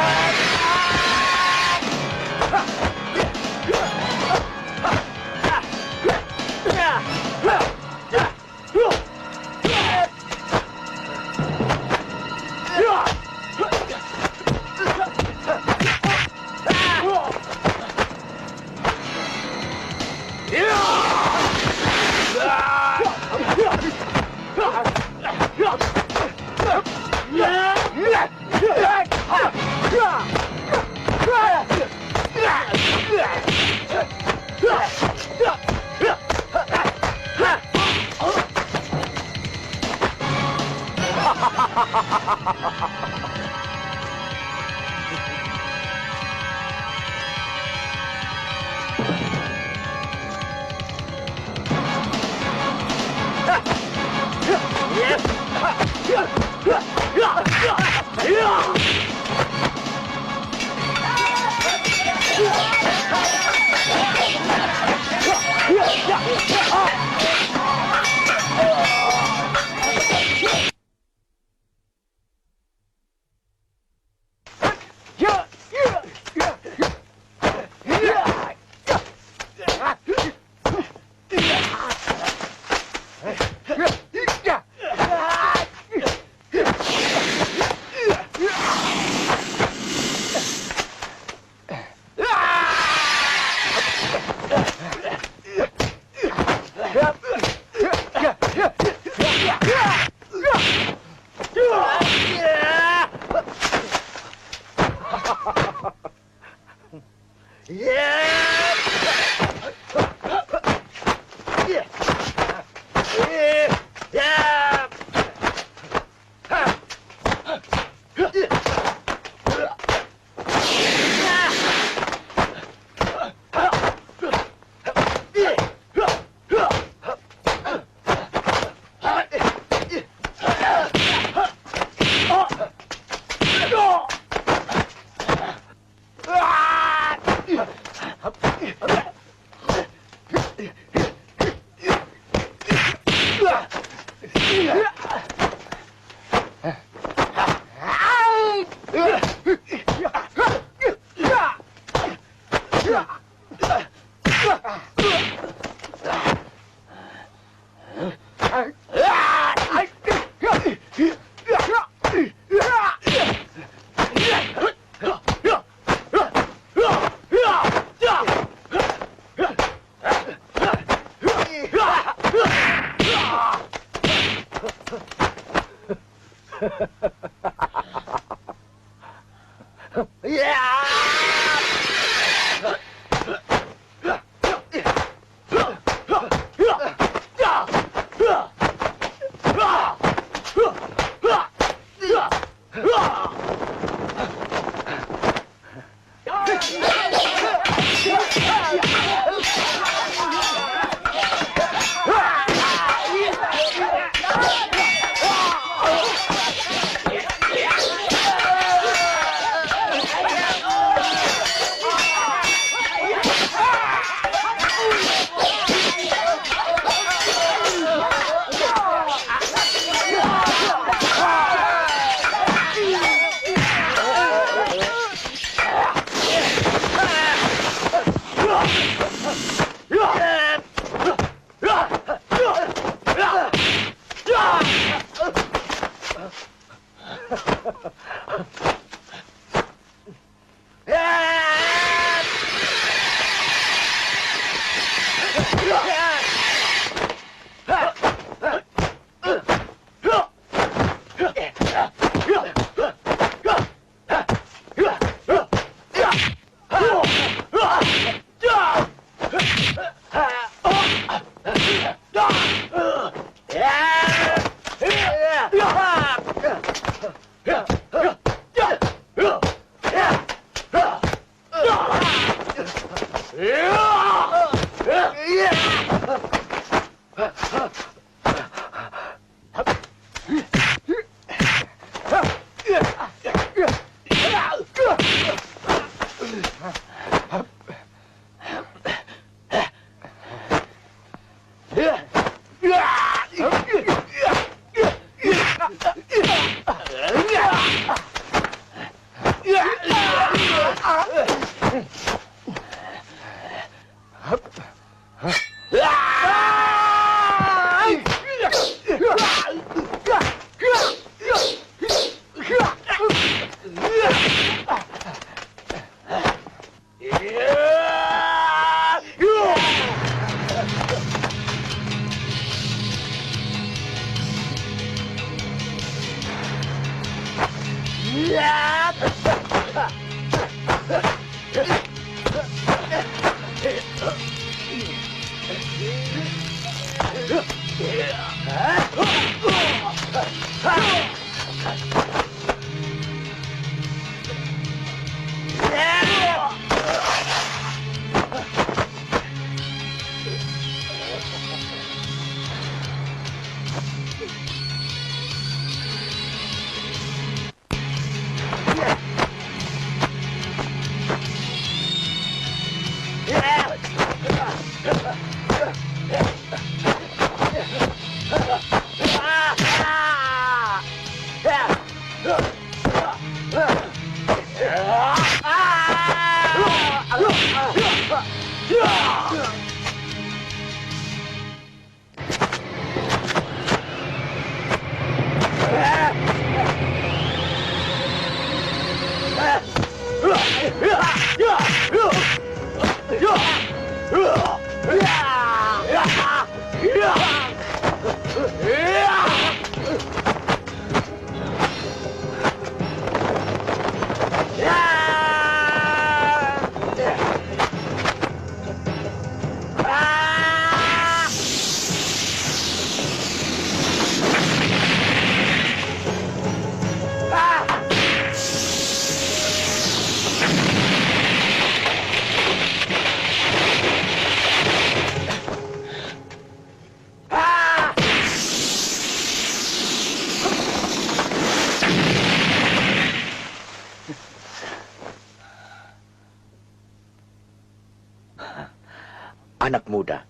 Anak muda,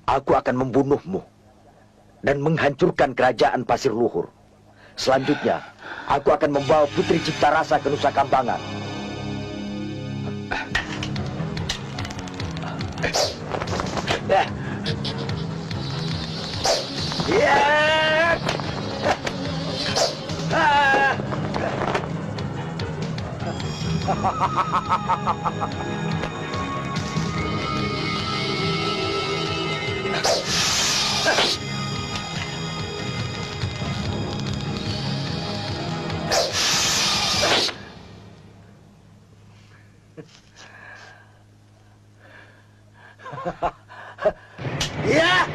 aku akan membunuhmu dan menghancurkan kerajaan Pasir Luhur. Selanjutnya, aku akan membawa Putri Cipta Rasa ke Nusa Kambangan. Ya!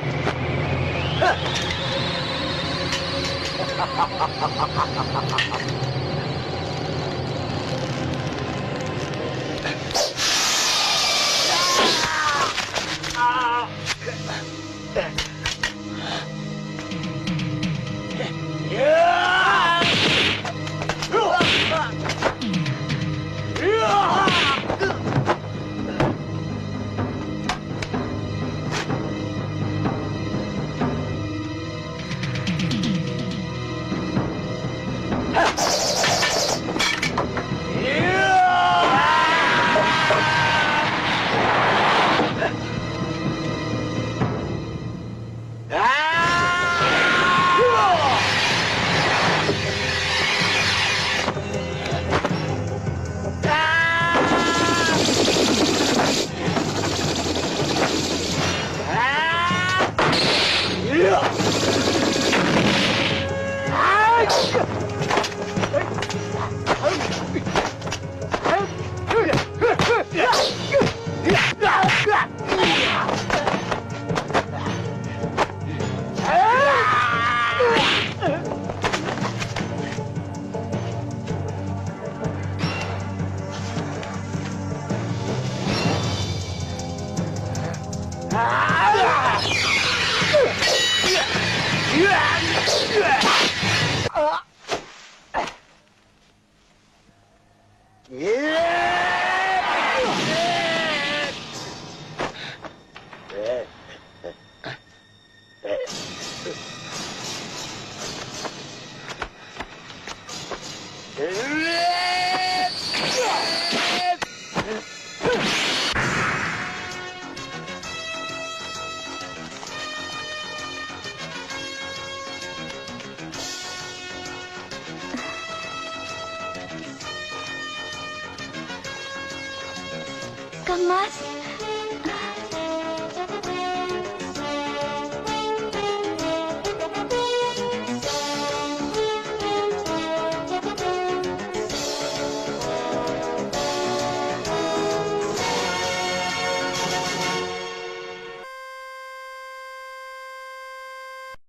Kang Mas.